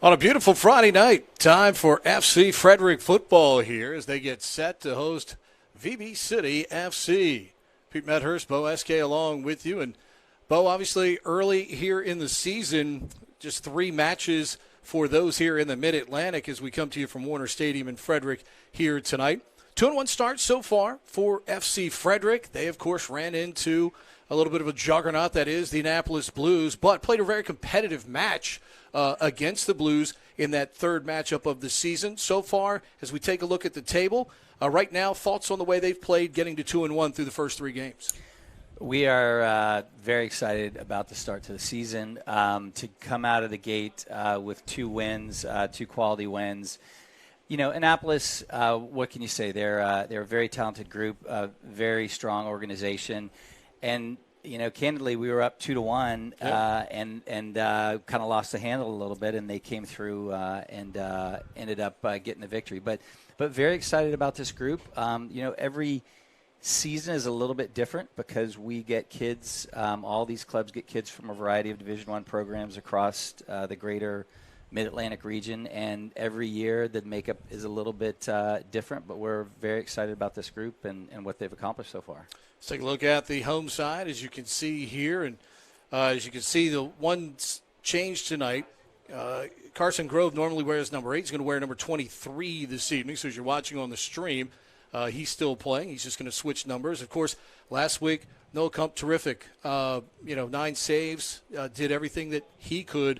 On a beautiful Friday night, time for FC Frederick football here as they get set to host VB City FC. Pete Medhurst, Bo SK along with you. And Bo, obviously early here in the season, just 3 matches for those here in the Mid-Atlantic as we come to you from Warner Stadium in Frederick here tonight. 2-1 start so far for FC Frederick. They, of course, ran into a little bit of a juggernaut that is the Annapolis Blues, but played a very competitive match against the Blues in that third matchup of the season. So far, as we take a look at the table, right now, thoughts on the way they've played getting to 2-1 through the first 3 games? We are very excited about the start to the season. To come out of the gate with 2 wins, 2 quality wins. You know, Annapolis, what can you say? They're a very talented group, a very strong organization. And, you know, candidly, we were up 2-1 and kind of lost the handle a little bit, and they came through and ended up getting the victory. But very excited about this group. You know, every season is a little bit different because we get kids, all these clubs get kids from a variety of Division I programs across the greater Mid-Atlantic region, and every year the makeup is a little bit different, but we're very excited about this group and what they've accomplished so far. Let's take a look at the home side, as you can see here, and as you can see, the one change tonight, Carson Grove normally wears number 8. He's going to wear number 23 this evening, so as you're watching on the stream, he's still playing. He's just going to switch numbers. Of course, last week, Noah Kump, terrific. 9 saves, did everything that he could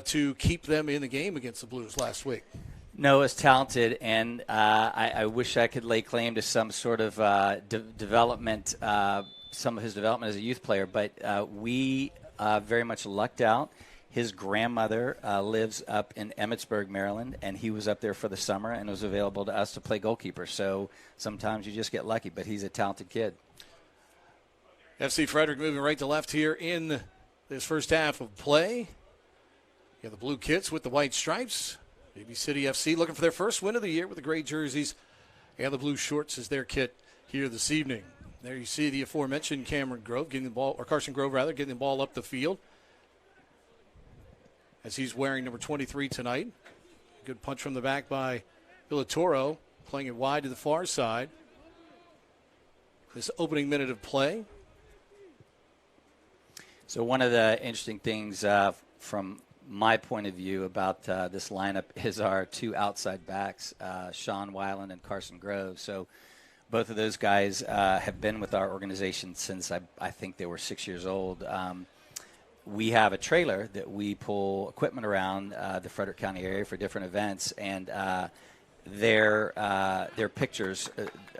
to keep them in the game against the Blues last week. Noah's talented, and I wish I could lay claim to some sort of development, some of his development as a youth player, but we very much lucked out. His grandmother lives up in Emmitsburg, Maryland, and he was up there for the summer and was available to us to play goalkeeper. So sometimes you just get lucky, but he's a talented kid. FC Frederick moving right to left here in this first half of play. You have the blue kits with the white stripes. VB City FC looking for their first win of the year with the gray jerseys and the blue shorts as their kit here this evening. There you see the aforementioned Carson Grove getting the ball up the field as he's wearing number 23 tonight. Good punch from the back by Villatoro, playing it wide to the far side. This opening minute of play. So one of the interesting things from my point of view about this lineup is our 2 outside backs, Sean Weiland and Carson Grove. So both of those guys have been with our organization since I think they were 6 years old. We have a trailer that we pull equipment around the Frederick County area for different events, and their pictures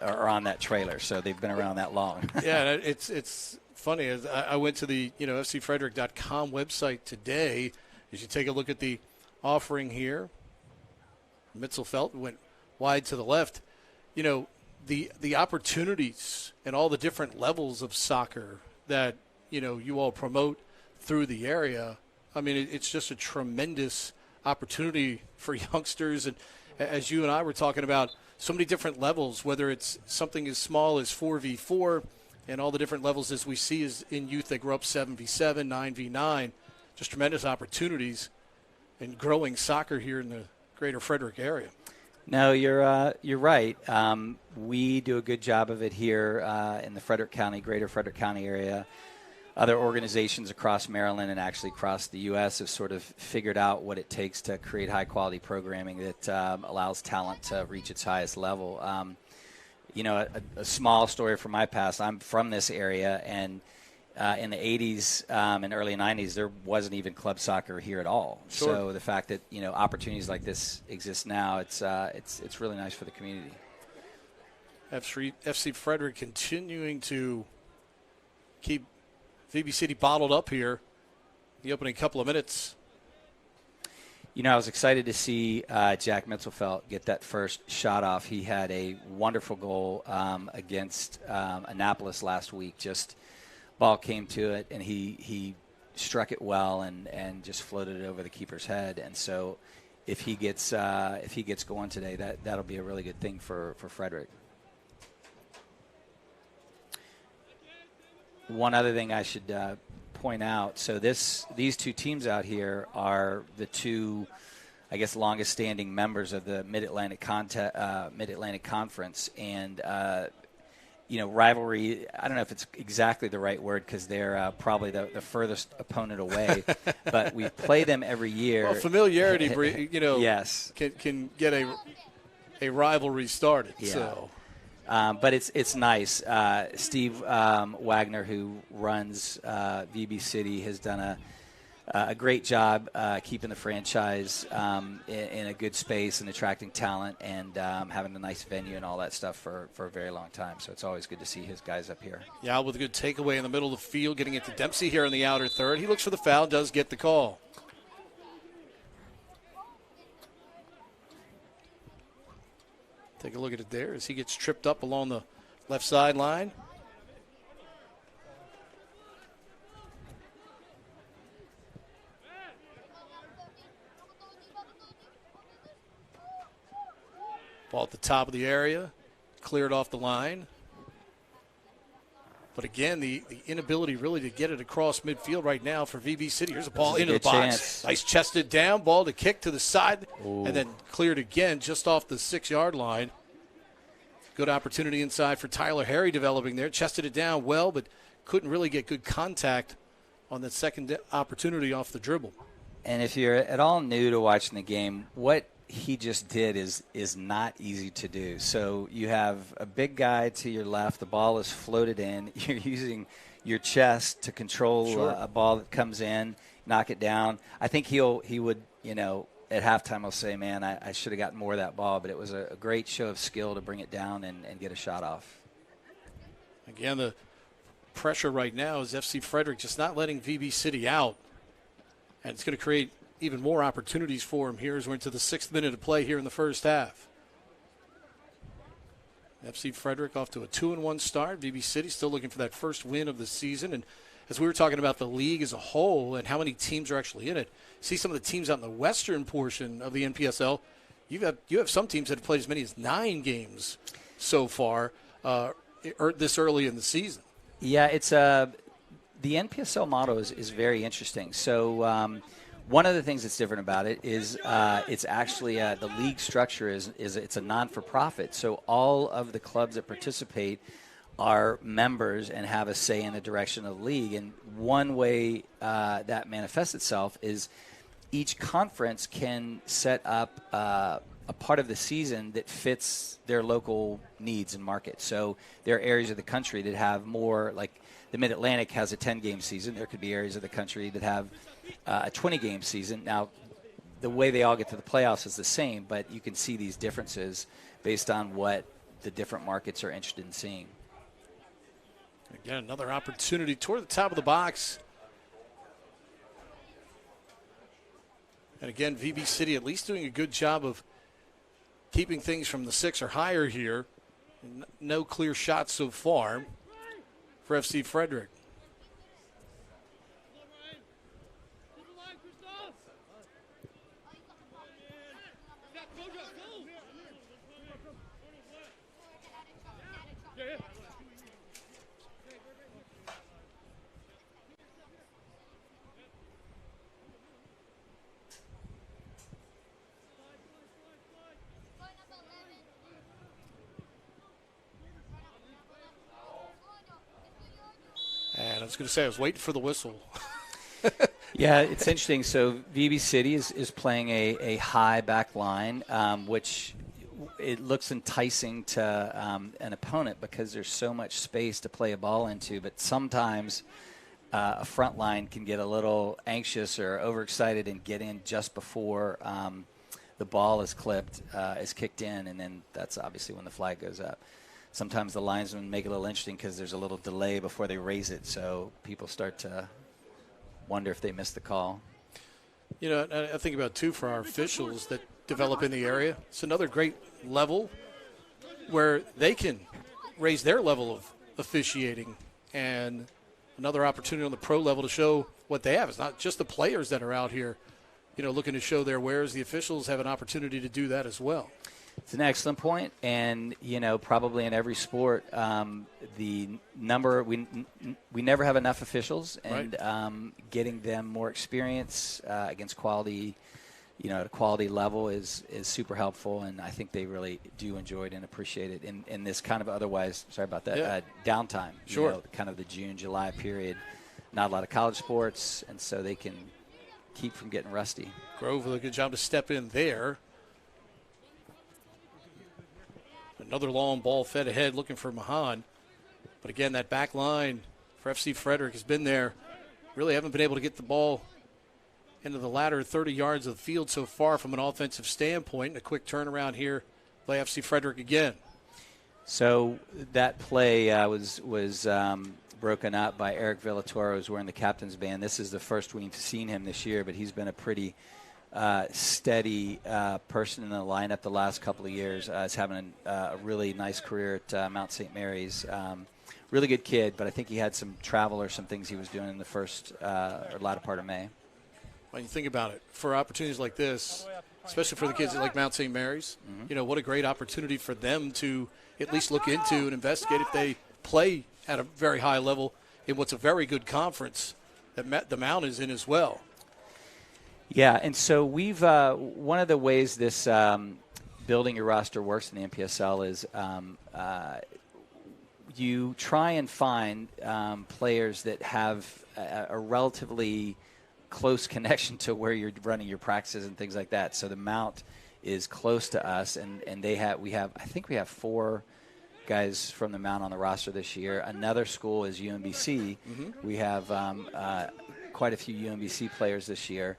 are on that trailer, so they've been around that long. Yeah, it's funny. As I went to the fcfrederick.com website today. As you take a look at the offering here, Mitzelfeld went wide to the left. You know, the opportunities and all the different levels of soccer that, you all promote through the area. I mean, it's just a tremendous opportunity for youngsters. And as you and I were talking about, so many different levels, whether it's something as small as 4v4 and all the different levels as we see as in youth that grow up 7v7, 9v9. Just tremendous opportunities in growing soccer here in the greater Frederick area. No, you're right. We do a good job of it here in the Frederick County, greater Frederick County area. Other organizations across Maryland and actually across the U.S. have sort of figured out what it takes to create high-quality programming that allows talent to reach its highest level. A small story from my past, I'm from this area, and in the 80s and early 90s, there wasn't even club soccer here at all. Sure. So the fact that opportunities like this exist now, it's really nice for the community. FC Frederick continuing to keep VB City bottled up here. The opening couple of minutes. I was excited to see Jack Mitzelfeld get that first shot off. He had a wonderful goal against Annapolis last week. Just ball came to it, and he struck it well and just floated it over the keeper's head. And so if he gets going today, that'll be a really good thing for Frederick. One other thing I should point out, so these 2 teams out here are the 2 I guess, longest-standing members of the Mid-Atlantic Conference, and rivalry. I don't know if it's exactly the right word because they're probably the furthest opponent away, but we play them every year. Well, familiarity, yes, can get a rivalry started. Yeah. So. But it's nice. Steve Wagner, who runs VB City, has done a great job keeping the franchise in a good space and attracting talent and having a nice venue and all that stuff for a very long time. So it's always good to see his guys up here. Yeah, with a good takeaway in the middle of the field, getting it to Dempsey here in the outer third. He looks for the foul, does get the call. Take a look at it there as he gets tripped up along the left sideline. Ball at the top of the area, cleared off the line. But again, the inability really to get it across midfield right now for VB City. Here's a ball into the box. Chance. Nice chested down, ball to kick to the side, Ooh. and then cleared again just off the 6-yard line. Good opportunity inside for Tyler Harry developing there. Chested it down well, but couldn't really get good contact on that second opportunity off the dribble. And if you're at all new to watching the game, what he just did is not easy to do. So you have a big guy to your left. The ball is floated in. You're using your chest to control a ball that comes in, knock it down. I think he would, at halftime he'll say, man, I should have gotten more of that ball. But it was a great show of skill to bring it down and get a shot off. Again, the pressure right now is FC Frederick just not letting VB City out. And it's going to create even more opportunities for him here as we're into the 6th minute of play here in the first half. FC Frederick off to a 2-1 start. VB City still looking for that first win of the season. And as we were talking about the league as a whole and how many teams are actually in it, see some of the teams out in the western portion of the NPSL, you have some teams that have played as many as 9 games so far this early in the season. Yeah, it's the NPSL model is very interesting. So one of the things that's different about it is it's actually the league structure is it's a non-for-profit. So all of the clubs that participate are members and have a say in the direction of the league. And one way that manifests itself is each conference can set up a part of the season that fits their local needs and market. So there are areas of the country that have more, like the Mid-Atlantic has a 10-game season. There could be areas of the country that have a 20-game season. Now, the way they all get to the playoffs is the same, but you can see these differences based on what the different markets are interested in seeing. Again, another opportunity toward the top of the box. And again, VB City at least doing a good job of keeping things from the 6 or higher here. No clear shots so far for FC Frederick. And I was going to say, I was waiting for the whistle. Yeah, it's interesting. So VB City is playing a high back line, which it looks enticing to an opponent because there's so much space to play a ball into. But sometimes a front line can get a little anxious or overexcited and get in just before the ball is kicked in, and then that's obviously when the flag goes up. Sometimes the linesmen make it a little interesting because there's a little delay before they raise it, so people start to wonder if they missed the call. You know, I think about, too, for our officials that develop in the area, it's another great level where they can raise their level of officiating, and another opportunity on the pro level to show what they have. It's not just the players that are out here, looking to show their wares. The officials have an opportunity to do that as well. It's an excellent point, and probably in every sport, the number we never have enough officials, and right. Getting them more experience against quality, at a quality level is super helpful, and I think they really do enjoy it and appreciate it in this kind of otherwise, sorry about that, downtime. Sure. Kind of the June, July period. Not a lot of college sports, and so they can keep from getting rusty. Grove with a good job to step in there. Another long ball fed ahead looking for Mahan. But again, that back line for FC Frederick has been there. Really haven't been able to get the ball into the latter 30 yards of the field so far from an offensive standpoint. And a quick turnaround here, play FC Frederick again. So that play was broken up by Eric Villatoro, who's wearing the captain's band. This is the first we've seen him this year, but he's been a pretty steady person in the lineup the last couple of years. He's having a really nice career at Mount St. Mary's. Really good kid, but I think he had some travel or some things he was doing in the first or latter part of May. When you think about it, for opportunities like this, especially for the kids at like Mount St. Mary's, what a great opportunity for them to at least look into and investigate if they play at a very high level in what's a very good conference that the Mount is in as well. Yeah, and so we've one of the ways this building your roster works in the NPSL is you try and find players that have a relatively close connection to where you're running your practices and things like that. So the Mount is close to us, and I think we have 4 guys from the Mount on the roster this year. Another school is UMBC. We have quite a few UMBC players this year.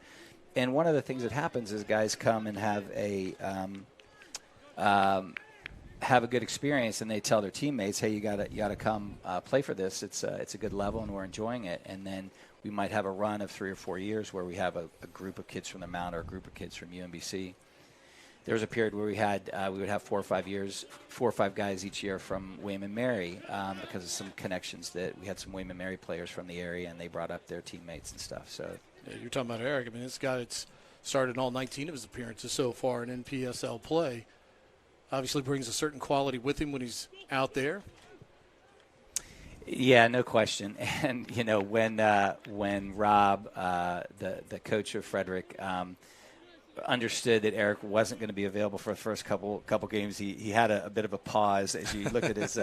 And one of the things that happens is guys come and have a good experience, and they tell their teammates, "Hey, you gotta come play for this. It's a good level, and we're enjoying it." And then we might have a run of 3 or 4 years where we have a group of kids from the Mount or a group of kids from UMBC. There was a period where we would have 4 or 5 guys each year from William and Mary because of some connections that we had some William and Mary players from the area, and they brought up their teammates and stuff. So. Yeah, you're talking about Eric. I mean, this guy that's started all 19 of his appearances so far in NPSL play obviously brings a certain quality with him when he's out there. Yeah, no question. And, when Rob, the coach of Frederick, understood that Eric wasn't going to be available for the first couple games, he had a bit of a pause as you looked at his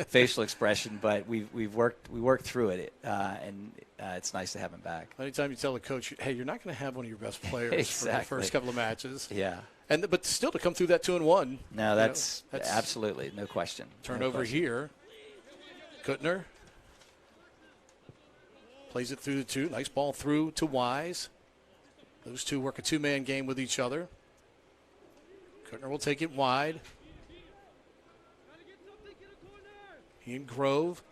facial expression, but we worked through it, and it's nice to have him back. Anytime you tell a coach, hey, you're not going to have one of your best players Exactly. for the first couple of matches. Yeah. But still to come through that 2-1. No, that's absolutely, no question. Turnover here. Kuttner plays it through the 2. Nice ball through to Wise. Those two work a 2-man game with each other. Kuttner will take it wide. He and Grove.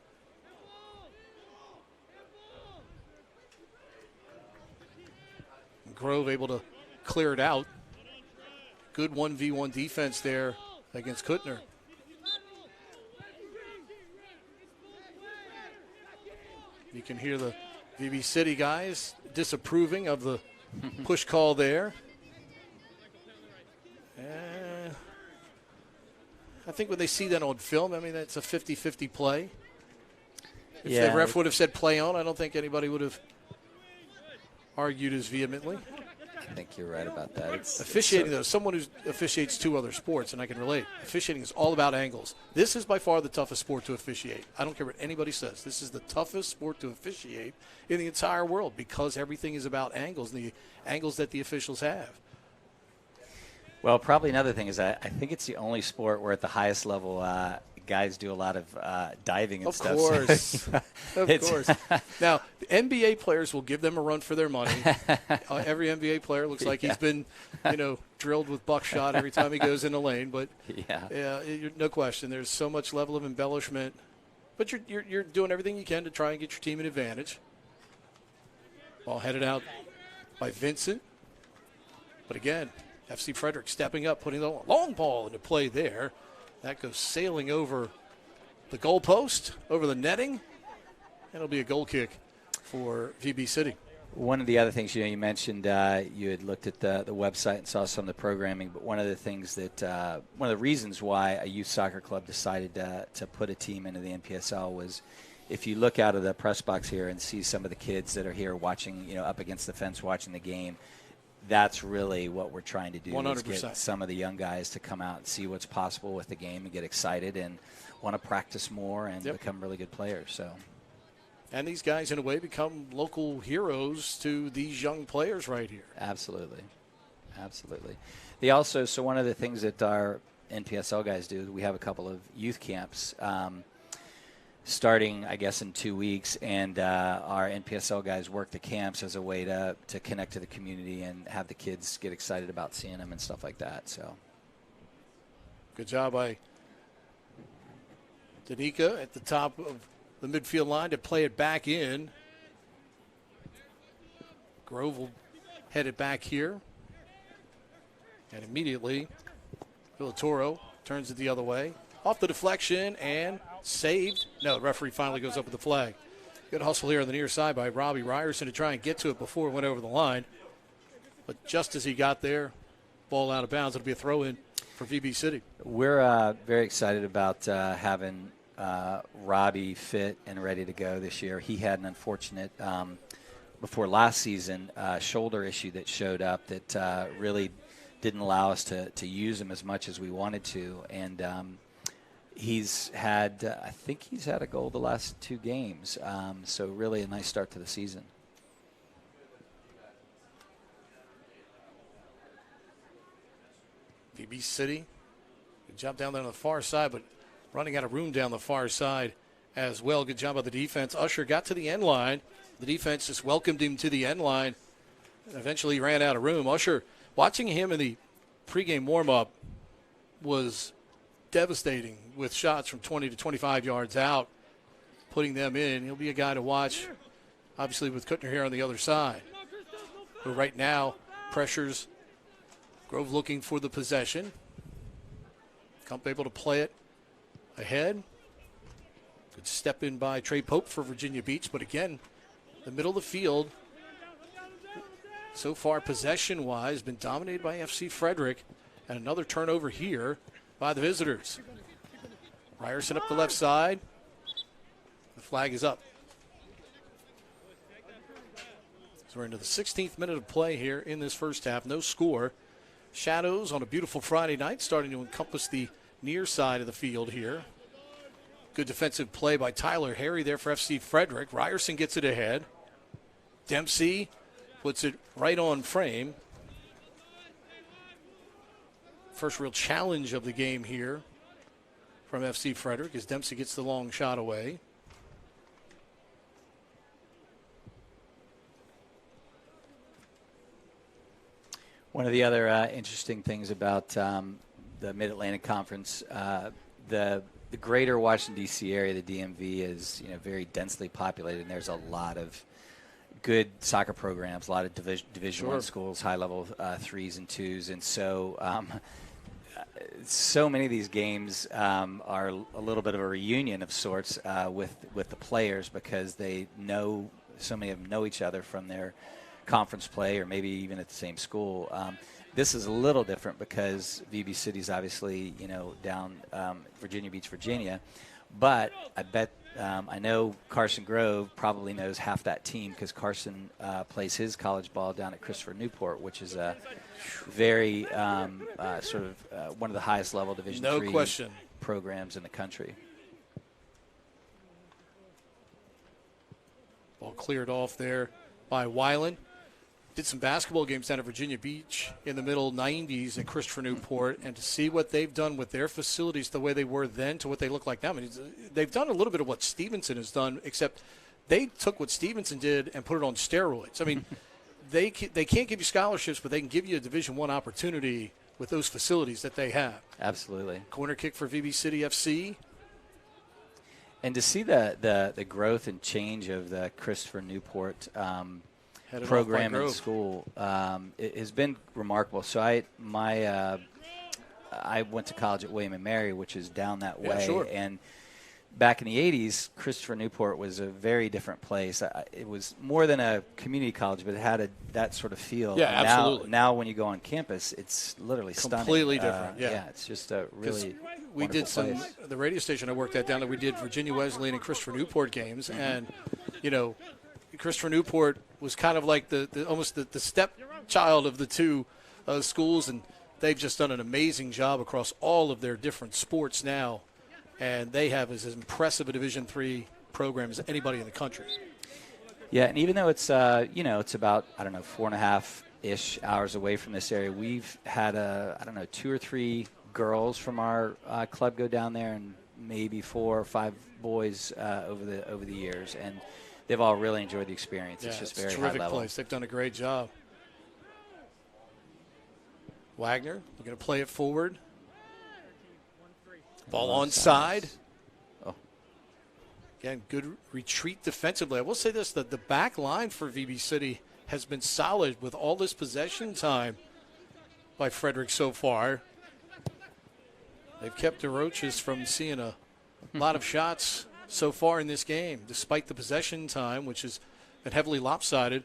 Grove able to clear it out. Good 1v1 defense there against Kuttner. You can hear the VB City guys disapproving of the push call there. I think when they see that on film, I mean, that's a 50-50 play. If the ref would have said play on, I don't think anybody would have argued as vehemently. I think you're right about that. Officiating, though, someone who officiates 2 other sports, and I can relate, officiating is all about angles. This is by far the toughest sport to officiate. I don't care what anybody says. This is the toughest sport to officiate in the entire world because everything is about angles and the angles that the officials have. Well, probably another thing is I think it's the only sport where at the highest level guys do a lot of diving and stuff. Of course. Now, the NBA players will give them a run for their money. Every NBA player looks like he's been, drilled with buckshot every time he goes in the lane. But, no question, there's so much level of embellishment. But you're doing everything you can to try and get your team an advantage. Ball headed out by Vincent. But, again, FC Frederick stepping up, putting the long ball into play there. That goes sailing over the goalpost, over the netting, and it'll be a goal kick for VB City. One of the other things, you mentioned you had looked at the website and saw some of the programming, but one of the things that one of the reasons why a youth soccer club decided to put a team into the NPSL was if you look out of the press box here and see some of the kids that are here watching, up against the fence watching the game, that's really what we're trying to do. 100%. Is get some of the young guys to come out and see what's possible with the game and get excited and want to practice more and become really good players. So, and these guys, in a way, become local heroes to these young players right here. Absolutely. They also, so one of the things that our NPSL guys do, we have a couple of youth camps starting, I guess, in 2 weeks, and our NPSL guys work the camps as a way to connect to the community and have the kids get excited about seeing them and stuff like that. So, good job by Danica at the top of the midfield line to play it back in. Grove will head it back here. And immediately, Villatoro turns it the other way. Off the deflection and saved. No, the referee finally goes up with the flag. Good hustle here on the near side by Robbie Ryerson to try and get to it before it went over the line. But just as he got there, ball out of bounds. It'll be a throw-in for VB City. We're very excited about having Robbie fit and ready to go this year. He had an unfortunate, before last season, shoulder issue that showed up that really didn't allow us to use him as much as we wanted to. And he's had, I think he's had a goal the last 2 games. So really a nice start to the season. VB City, good job down there on the far side, but running out of room down the far side as well. Good job by the defense. Usher got to the end line. The defense just welcomed him to the end line. And eventually ran out of room. Usher, watching him in the pregame warm-up was devastating with shots from 20 to 25 yards out, putting them in. He'll be a guy to watch, obviously, with Kuttner here on the other side, who right now pressures Grove looking for the possession. Kump able to play it ahead. Good step in by Trey Pope for Virginia Beach, but again, the middle of the field, so far possession-wise, been dominated by FC Frederick, and another turnover here by the visitors. Ryerson up the left side. The flag is up. So we're into the 16th minute of play here in this first half. No score. Shadows on a beautiful Friday night starting to encompass the near side of the field here. Good defensive play by Tyler Harry there for FC Frederick. Ryerson gets it ahead. Dempsey puts it right on frame. First real challenge of the game here from FC Frederick as Dempsey gets the long shot away. One of the other interesting things about the Mid-Atlantic Conference, the greater Washington, D.C. area, the DMV, is very densely populated, and there's a lot of good soccer programs, a lot of Division I schools, high-level 3s and 2s, and so many of these games are a little bit of a reunion of sorts with the players because they know, so many of them know each other from their conference play or maybe even at the same school. This is a little different because VB City's obviously, down Virginia Beach, Virginia. But I bet I know Carson Grove probably knows half that team because Carson plays his college ball down at Christopher Newport, which is a very sort of one of the highest level Division III programs in the country. Ball cleared off there by Weiland. Did some basketball games down at Virginia Beach in the middle 90s at Christopher Newport, and to see what they've done with their facilities, the way they were then to what they look like now. I mean, they've done a little bit of what Stevenson has done, except they took what Stevenson did and put it on steroids. I mean, they can't give you scholarships, but they can give you a Division I opportunity with those facilities that they have. Absolutely. Corner kick for VB City FC. And to see the growth and change of the Christopher Newport program in school, it has been remarkable. So I went to college at William and Mary, which is down that way. Yeah, sure. And back in the 80s, Christopher Newport was a very different place. It was more than a community college, but it had that sort of feel. Yeah, and absolutely. Now when you go on campus, it's literally stunning. Completely different, yeah, it's just a really we did some place. The radio station I worked at down there, we did Virginia Wesleyan and Christopher Newport games, and Christopher Newport was kind of like the almost the step child of the two schools, and they've just done an amazing job across all of their different sports now, and they have as impressive a Division III program as anybody in the country. Yeah, and even though it's it's about 4.5-ish hours away from this area, we've had 2 or 3 girls from our club go down there, and maybe 4 or 5 boys over the years, and they've all really enjoyed the experience. It's just very high level. Terrific place. They've done a great job. Wagner, we're going to play it forward. Ball onside. Oh. Again, good retreat defensively. I will say this, that the back line for VB City has been solid with all this possession time by Frederick so far. They've kept the Roaches from seeing a lot of shots so far in this game, despite the possession time, which has been heavily lopsided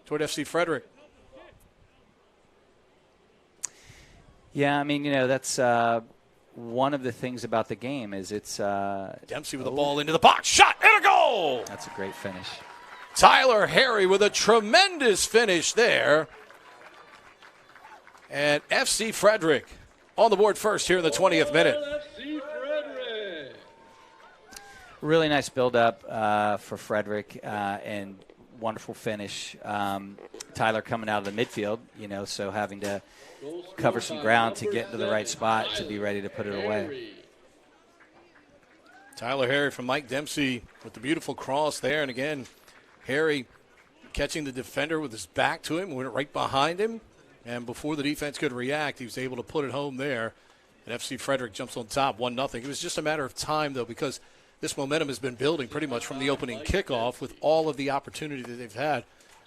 toward FC Frederick. Yeah, I mean, that's one of the things about the game is it's Dempsey with the ball into the box. Shot and a goal! That's a great finish. Tyler Harry with a tremendous finish there. And FC Frederick on the board first here in the 20th minute. Really nice build-up for Frederick and wonderful finish. Tyler coming out of the midfield, so having to cover some ground to get into the right spot to be ready to put it away. Tyler Harry from Mike Dempsey with the beautiful cross there. And again, Harry catching the defender with his back to him, went right behind him. And before the defense could react, he was able to put it home there. And FC Frederick jumps on top 1-0. It was just a matter of time, though, because this momentum has been building pretty much from the opening kickoff with all of the opportunity that they've had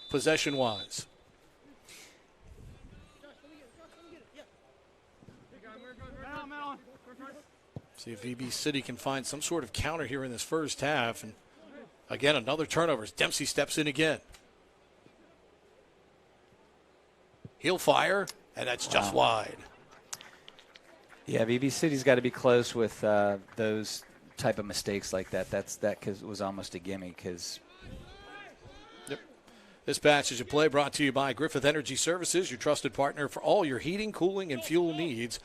possession-wise. See if VB City can find some sort of counter here in this first half. And again, another turnover as Dempsey steps in again. He'll fire, and that's just wide. Yeah, VB City's got to be close with those type of mistakes like that. That was almost a gimme because. Yep. This Passage of Play brought to you by Griffith Energy Services, your trusted partner for all your heating, cooling, and fuel needs.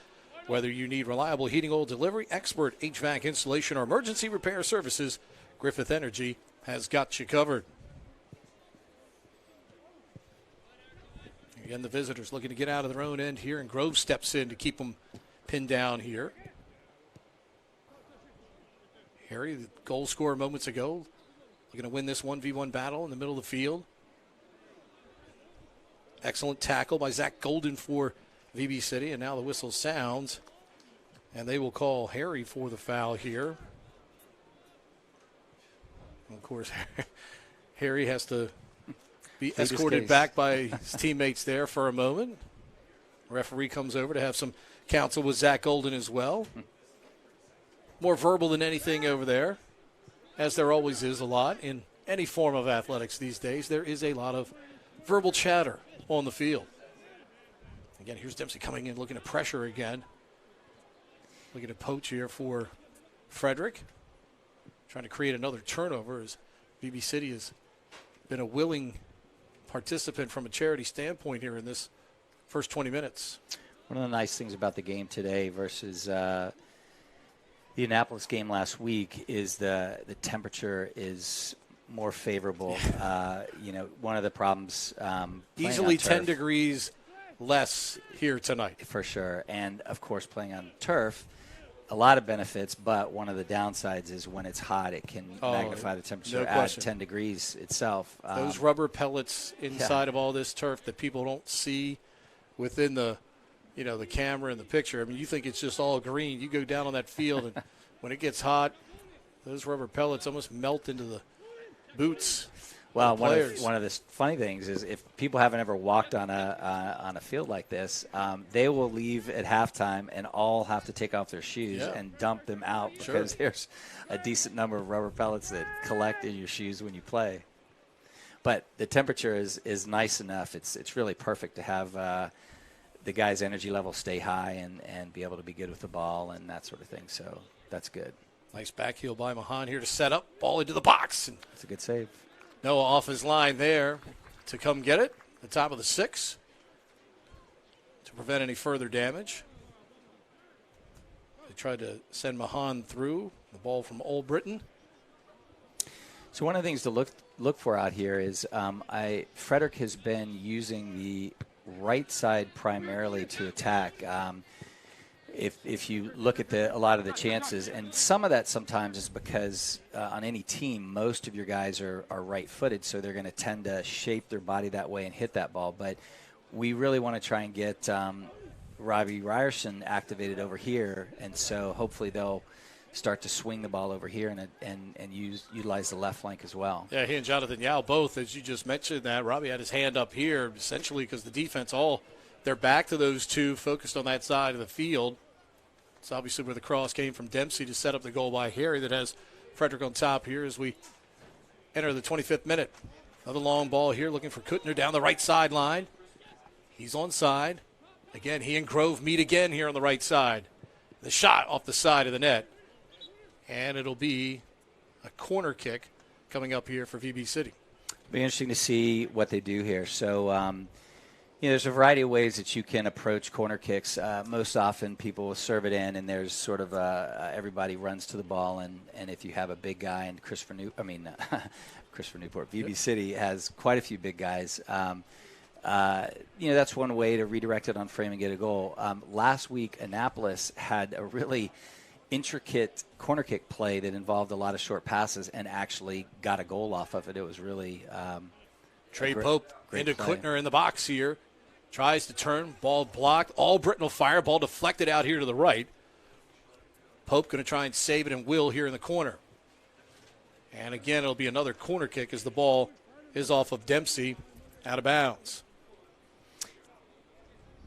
Whether you need reliable heating oil delivery, expert HVAC installation, or emergency repair services, Griffith Energy has got you covered. Again, the visitors looking to get out of their own end here, and Grove steps in to keep them pinned down here. Harry, the goal scorer moments ago, looking to win this 1v1 battle in the middle of the field. Excellent tackle by Zach Golden for VB City, and now the whistle sounds, and they will call Harry for the foul here. And of course, Harry has to be escorted back by his teammates there for a moment. Referee comes over to have some counsel with Zach Golden as well. More verbal than anything over there, as there always is a lot in any form of athletics these days. There is a lot of verbal chatter on the field. Again, here's Dempsey coming in, looking to pressure again. Looking to poach here for Frederick. Trying to create another turnover as VB City has been a willing participant from a charity standpoint here in this first 20 minutes. One of the nice things about the game today versus the Annapolis game last week is the temperature is more favorable. One of the problems easily 10 degrees less here tonight. For sure. And, of course, playing on turf, a lot of benefits, but one of the downsides is when it's hot, it can magnify the temperature at 10 degrees itself. Those rubber pellets inside of all this turf that people don't see within the camera and the picture. I mean, you think it's just all green. You go down on that field, and when it gets hot, those rubber pellets almost melt into the boots. Well, one of the funny things is if people haven't ever walked on a field like this, they will leave at halftime and all have to take off their shoes and dump them out because there's a decent number of rubber pellets that collect in your shoes when you play. But the temperature is nice enough. It's really perfect to have the guy's energy level stay high and be able to be good with the ball and that sort of thing. So that's good. Nice back heel by Mahan here to set up. Ball into the box. It's a good save. Noah off his line there to come get it. The top of the 6. prevent any further damage. They tried to send Mahan through. The ball from Old Britain. So one of the things to look for out here is Frederick has been using the right side primarily to attack. If you look at a lot of the chances, and some of that sometimes is because on any team, most of your guys are right-footed, so they're going to tend to shape their body that way and hit that ball. But we really want to try and get Robbie Ryerson activated over here, and so hopefully they'll start to swing the ball over here and utilize the left flank as well. Yeah, he and Jonathan Yao both, as you just mentioned that. Robbie had his hand up here essentially because the defense they're back to those two, focused on that side of the field. It's obviously where the cross came from Dempsey to set up the goal by Harry that has Frederick on top here as we enter the 25th minute. Another long ball here looking for Kuttner down the right sideline. He's onside. Again, he and Grove meet again here on the right side. The shot off the side of the net. And it'll be a corner kick coming up here for VB City. Be interesting to see what they do here. So, there's a variety of ways that you can approach corner kicks. Most often people will serve it in, and there's sort of everybody runs to the ball, and if you have a big guy, and Christopher Newport, VB City has quite a few big guys. That's one way to redirect it on frame and get a goal. Last week, Annapolis had a really intricate corner kick play that involved a lot of short passes and actually got a goal off of it. It was really Trey Pope into play. Kuttner in the box here. Tries to turn, ball blocked. All Britain will fire, ball deflected out here to the right. Pope going to try and save it and will here in the corner. And again, it'll be another corner kick as the ball is off of Dempsey, out of bounds.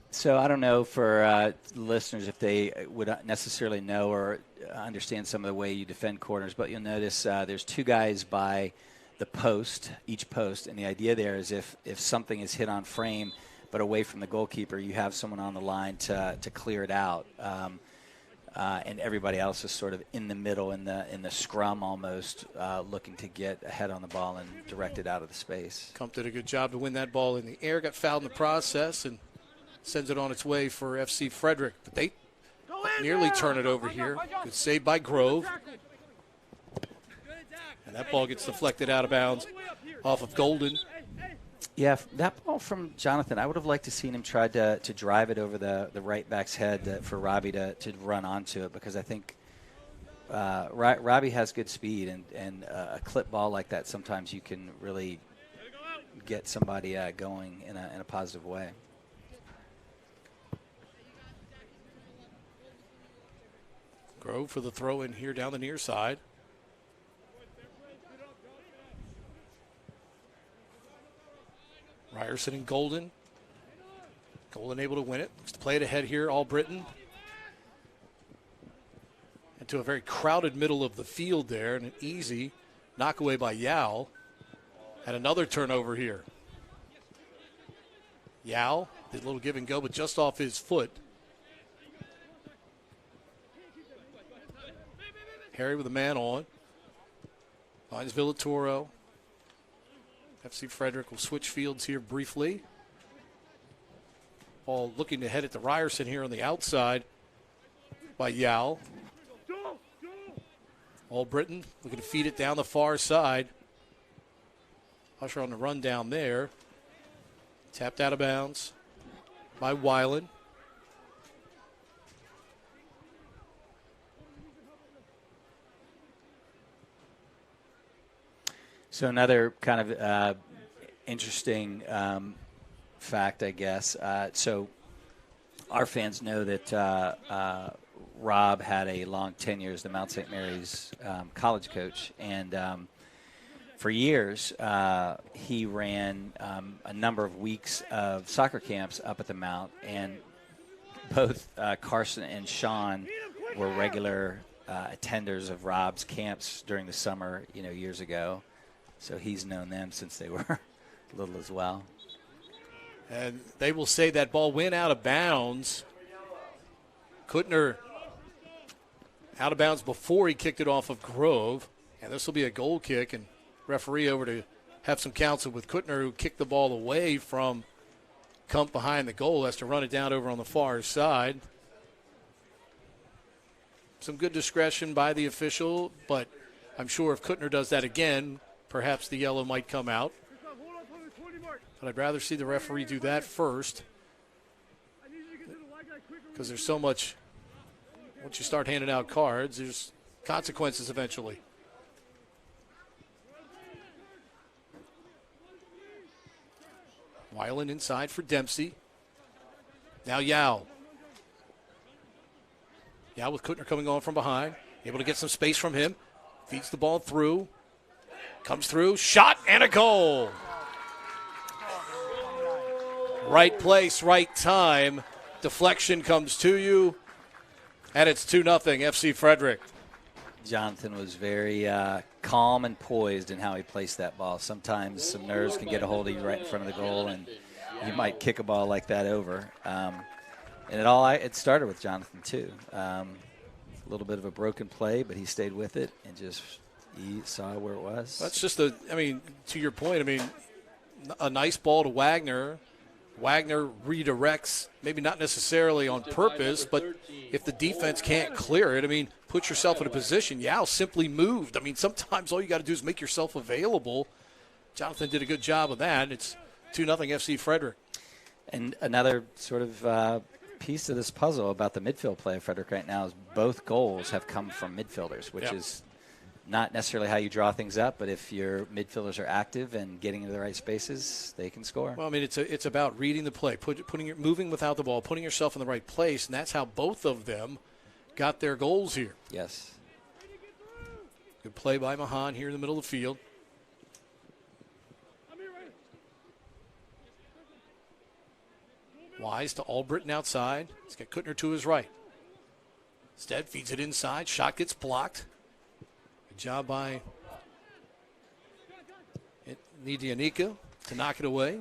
So I don't know for listeners if they would necessarily know or understand some of the way you defend corners, but you'll notice there's two guys by the post, each post, and the idea there is if something is hit on frame but away from the goalkeeper, you have someone on the line to clear it out, and everybody else is sort of in the middle in the scrum almost, looking to get ahead on the ball and direct it out of the space. Kump did a good job to win that ball in the air, got fouled in the process, and sends it on its way for FC Frederick. But they nearly turn it over here. Good save by Grove. And that ball gets deflected out of bounds off of Golden. Yeah, that ball from Jonathan, I would have liked to seen him try to drive it over the right back's head for Robbie to run onto it, because I think Robbie has good speed, and a clip ball like that, sometimes you can really get somebody going in a positive way. Grove for the throw in here down the near side. Ryerson and Golden. Golden able to win it. Looks to play it ahead here, All Britain. Into a very crowded middle of the field there, and an easy knockaway by Yao. And another turnover here. Yao did a little give and go, but just off his foot. Harry with a man on. Finds Villatoro. FC Frederick will switch fields here briefly. Ball looking to head it to Ryerson here on the outside by Yao. All Britain looking to feed it down the far side. Usher on the run down there. Tapped out of bounds by Weiland. So another kind of interesting fact, I guess. So our fans know that Rob had a long tenure as the Mount St. Mary's college coach, and for years he ran a number of weeks of soccer camps up at the Mount, and both Carson and Sean were regular attenders of Rob's camps during the summer, years ago. So he's known them since they were little as well. And they will say that ball went out of bounds. Kuttner out of bounds before he kicked it off of Grove. And this will be a goal kick. And referee over to have some counsel with Kuttner, who kicked the ball away from come behind the goal, has to run it down over on the far side. Some good discretion by the official, but I'm sure if Kuttner does that again, perhaps the yellow might come out. But I'd rather see the referee do that first, because there's so much. Once you start handing out cards, there's consequences eventually. Weiland inside for Dempsey. Now Yao. Yao with Kuttner coming on from behind. Able to get some space from him. Feeds the ball through. Comes through. Shot and a goal. Right place, right time. Deflection comes to you. And it's 2-0 FC Frederick. Jonathan was very calm and poised in how he placed that ball. Sometimes some nerves can get a hold of you right in front of the goal, and you might kick a ball like that over. And it started with Jonathan, too. A little bit of a broken play, but he stayed with it and he saw where it was. That's just to your point, a nice ball to Wagner. Wagner redirects, maybe not necessarily on purpose, but if the defense can't clear it, put yourself in a position. Yao simply moved. Sometimes all you got to do is make yourself available. Jonathan did a good job of that. It's 2-0 FC Frederick. And another sort of piece of this puzzle about the midfield play of Frederick right now is both goals have come from midfielders, which is not necessarily how you draw things up, but if your midfielders are active and getting into the right spaces, they can score. Well, it's about reading the play, moving without the ball, putting yourself in the right place, and that's how both of them got their goals here. Yes. Good play by Mahan here in the middle of the field. Wise to Albritton outside. He's got Kuttner to his right. Instead, feeds it inside. Shot gets blocked. Good job by Nidianika to knock it away.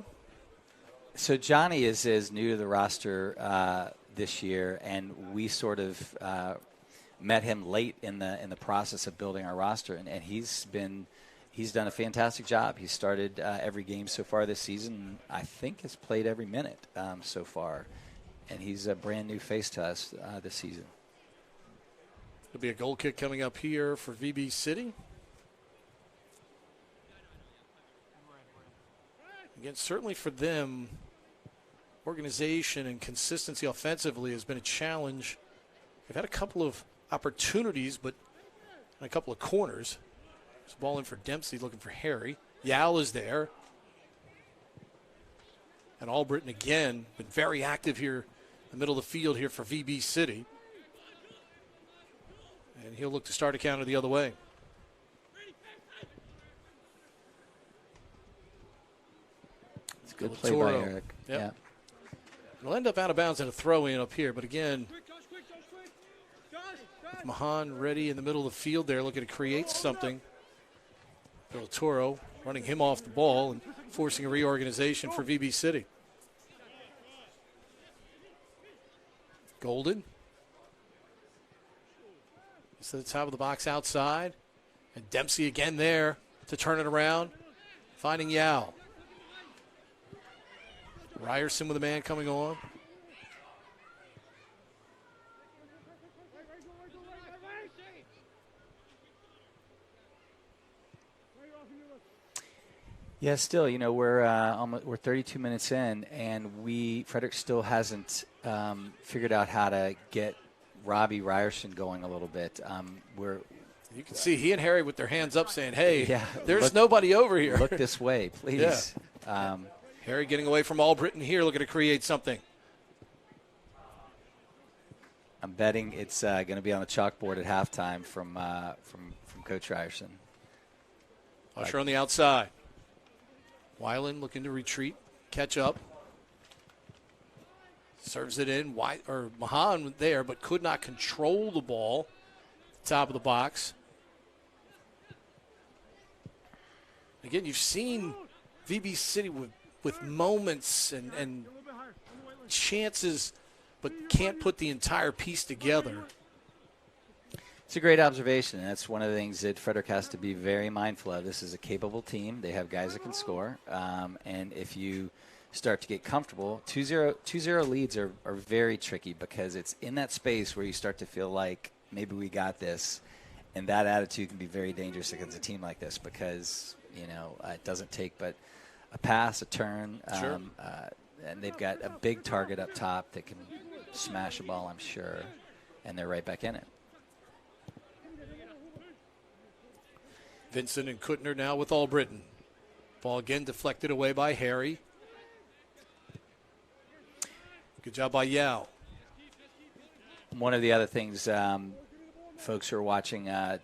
So Johnny is new to the roster this year, and we sort of met him late in the process of building our roster, and he's done a fantastic job. He's started every game so far this season. I think has played every minute so far, and he's a brand new face to us this season. There'll be a goal kick coming up here for VB City. Again, certainly for them, organization and consistency offensively has been a challenge. They've had a couple of opportunities, but a couple of corners. There's a ball in for Dempsey, looking for Harry. Yao is there. And Albritton again, been very active here in the middle of the field here for VB City. And he'll look to start a counter the other way. It's a good play by Eric. Yep. Yeah. It'll end up out of bounds and a throw-in up here, but again, with Mahan ready in the middle of the field there, looking to create something. Bill Toro running him off the ball and forcing a reorganization for VB City. Golden. He's to the top of the box outside. And Dempsey again there to turn it around. Finding Yao. Ryerson with a man coming on. Yeah, still, we're 32 minutes in, and Frederick still hasn't figured out how to get Robbie Ryerson going a little bit. You can see he and Harry with their hands up saying, hey, there's look, nobody over here. Look this way, please. Yeah. Harry getting away from Albritton here, looking to create something. I'm betting it's going to be on the chalkboard at halftime from Coach Ryerson. Usher on the outside. Weiland looking to retreat, catch up. Serves it in. Mahan there, but could not control the ball. Top of the box. Again, you've seen VB City with moments and chances, but can't put the entire piece together. It's a great observation, and that's one of the things that Frederick has to be very mindful of. This is a capable team. They have guys that can score, and if you start to get comfortable. 2-0 leads are very tricky because it's in that space where you start to feel like maybe we got this, and that attitude can be very dangerous against a team like this because, it doesn't take but a pass, a turn, Sure. and they've got a big target up top that can smash a ball, I'm sure, and they're right back in it. Vincent and Kuttner now with Albritton. Ball again deflected away by Harry. Good job by Yao. One of the other things folks who are watching the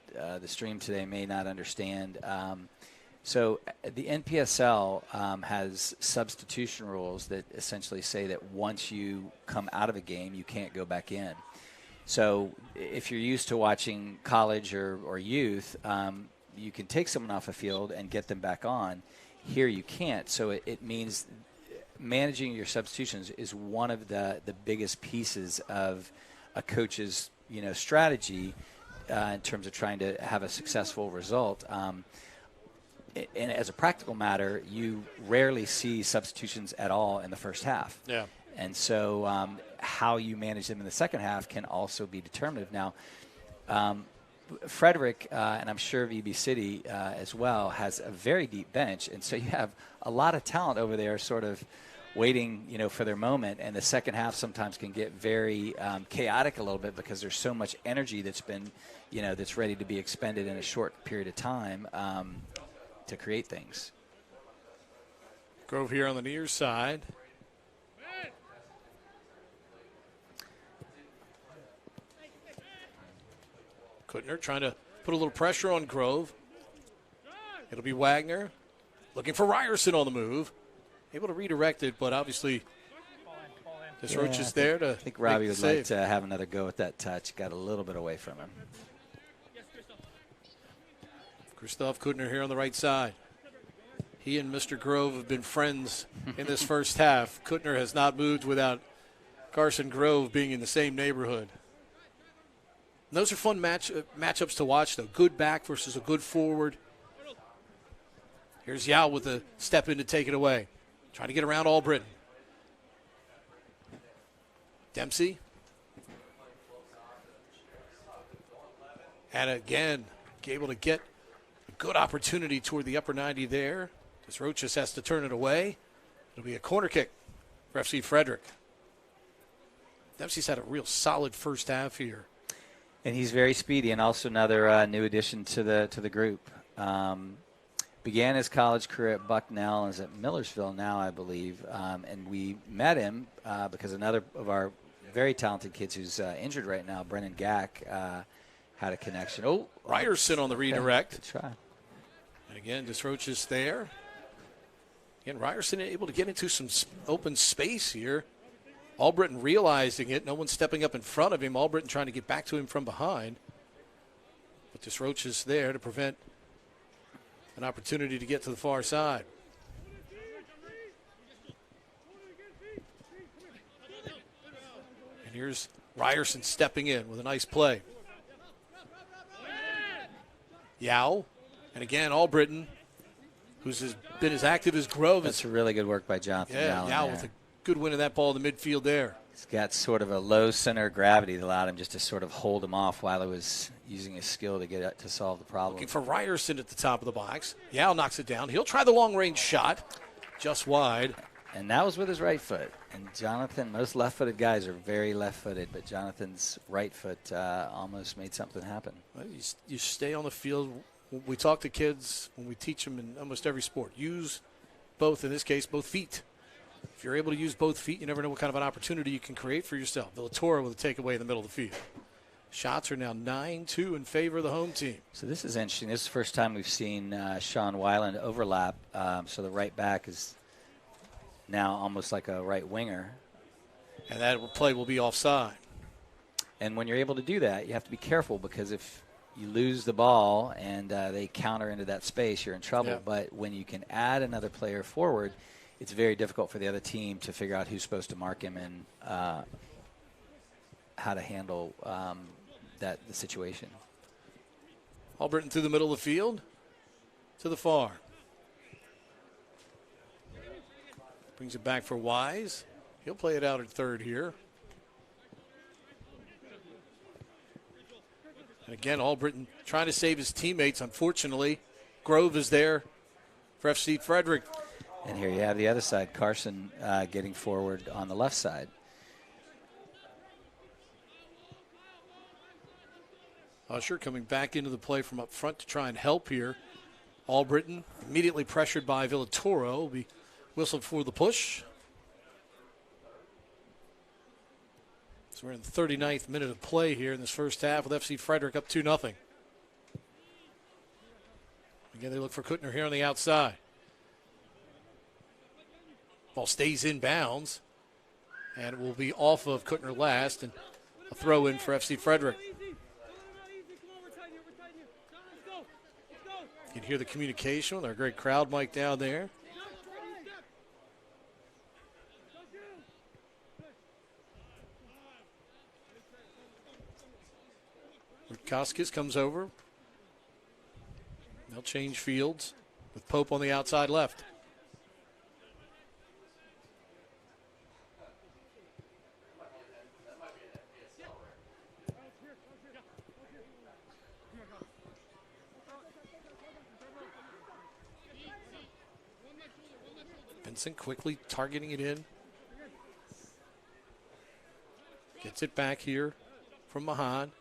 stream today may not understand. So the NPSL has substitution rules that essentially say that once you come out of a game, you can't go back in. So if you're used to watching college or youth, you can take someone off a field and get them back on. Here you can't. So it means managing your substitutions is one of the biggest pieces of a coach's strategy in terms of trying to have a successful result. And as a practical matter, you rarely see substitutions at all in the first half. Yeah. And so how you manage them in the second half can also be determinative. Now, Frederick, and I'm sure VB City as well, has a very deep bench. And so you have a lot of talent over there sort of waiting, for their moment. And the second half sometimes can get very chaotic a little bit because there's so much energy that's been, that's ready to be expended in a short period of time to create things. Grove here on the near side. Kuttner trying to put a little pressure on Grove. It'll be Wagner looking for Ryerson on the move. Able to redirect it, but obviously this Roach is there to I think Robbie would like save. to have another go at that touch. Got a little bit away from him. Christoph Kuttner here on the right side. He and Mr. Grove have been friends in this first half. Kuttner has not moved without Carson Grove being in the same neighborhood. And those are fun matchups to watch, though. Good back versus a good forward. Here's Yao with a step in to take it away. Trying to get around Albritton. Dempsey. And again, able to get a good opportunity toward the upper 90 there. This Roach just has to turn it away. It'll be a corner kick for FC Frederick. Dempsey's had a real solid first half here. And he's very speedy, and also another new addition to the group. Began his college career at Bucknell and is at Millersville now, I believe. And we met him because another of our very talented kids who's injured right now, Brennan Gack, had a connection. Oh, Ryerson on the redirect. Good try. And again, Desroach is there. Again, Ryerson able to get into some open space here. Albritton realizing it. No one stepping up in front of him. Albritton trying to get back to him from behind. But Desroach is there to prevent an opportunity to get to the far side. And here's Ryerson stepping in with a nice play. Yao. And again, Albritton, who's been as active as Grove. That's really good work by Jonathan Yao. Yao with a good win of that ball in the midfield there. He's got sort of a low center of gravity that allowed him just to sort of hold him off while he was using his skill to solve the problem. Looking for Ryerson at the top of the box. Yao knocks it down. He'll try the long-range shot, just wide. And that was with his right foot. And Jonathan, most left-footed guys are very left-footed, but Jonathan's right foot almost made something happen. Well, you stay on the field. We talk to kids when we teach them in almost every sport. Use both, in this case, both feet. If you're able to use both feet, you never know what kind of an opportunity you can create for yourself. Villatora with a takeaway in the middle of the field. Shots are now 9-2 in favor of the home team. So this is interesting. This is the first time we've seen Sean Weiland overlap. So the right back is now almost like a right winger. And that play will be offside. And when you're able to do that, you have to be careful because if you lose the ball and they counter into that space, you're in trouble. Yeah. But when you can add another player forward, it's very difficult for the other team to figure out who's supposed to mark him and how to handle the situation. Albritton through the middle of the field to the far. Brings it back for Wise. He'll play it out at third here. And again, Albritton trying to save his teammates. Unfortunately, Grove is there for FC Frederick. And here you have the other side, Carson getting forward on the left side. Usher coming back into the play from up front to try and help here. Albritton immediately pressured by Villatoro. Will be whistled for the push. So we're in the 39th minute of play here in this first half with FC Frederick up 2-0. Again, they look for Kuttner here on the outside. Ball stays in bounds, and it will be off of Kuttner last, and a throw in for FC Frederick. You can hear the communication with our great crowd mic down there. Koskis comes over. They'll change fields with Pope on the outside left. Vincent quickly targeting it in. Gets it back here from Mahan.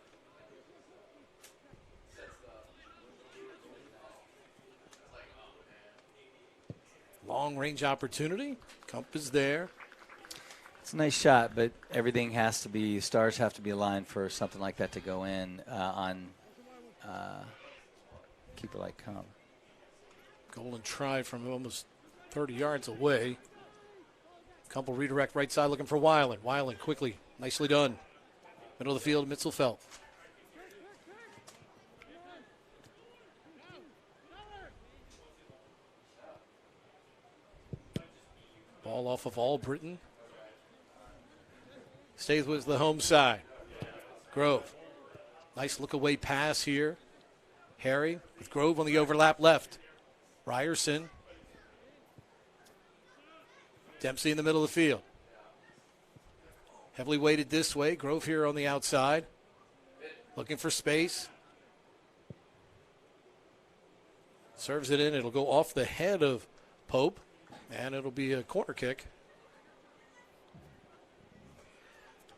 Long range opportunity. Kump is there. It's a nice shot, but everything has to be, stars have to be aligned for something like that to go in on keeper like Kump. Golden try from almost 30 yards away. Kump will redirect right side looking for Weiland. Weiland quickly, nicely done. Middle of the field, Mitzelfeld. Ball off of Albritton. Stays with the home side. Grove. Nice look away pass here. Harry with Grove on the overlap left. Ryerson. Dempsey in the middle of the field. Heavily weighted this way. Grove here on the outside. Looking for space. Serves it in. It'll go off the head of Pope. And it'll be a corner kick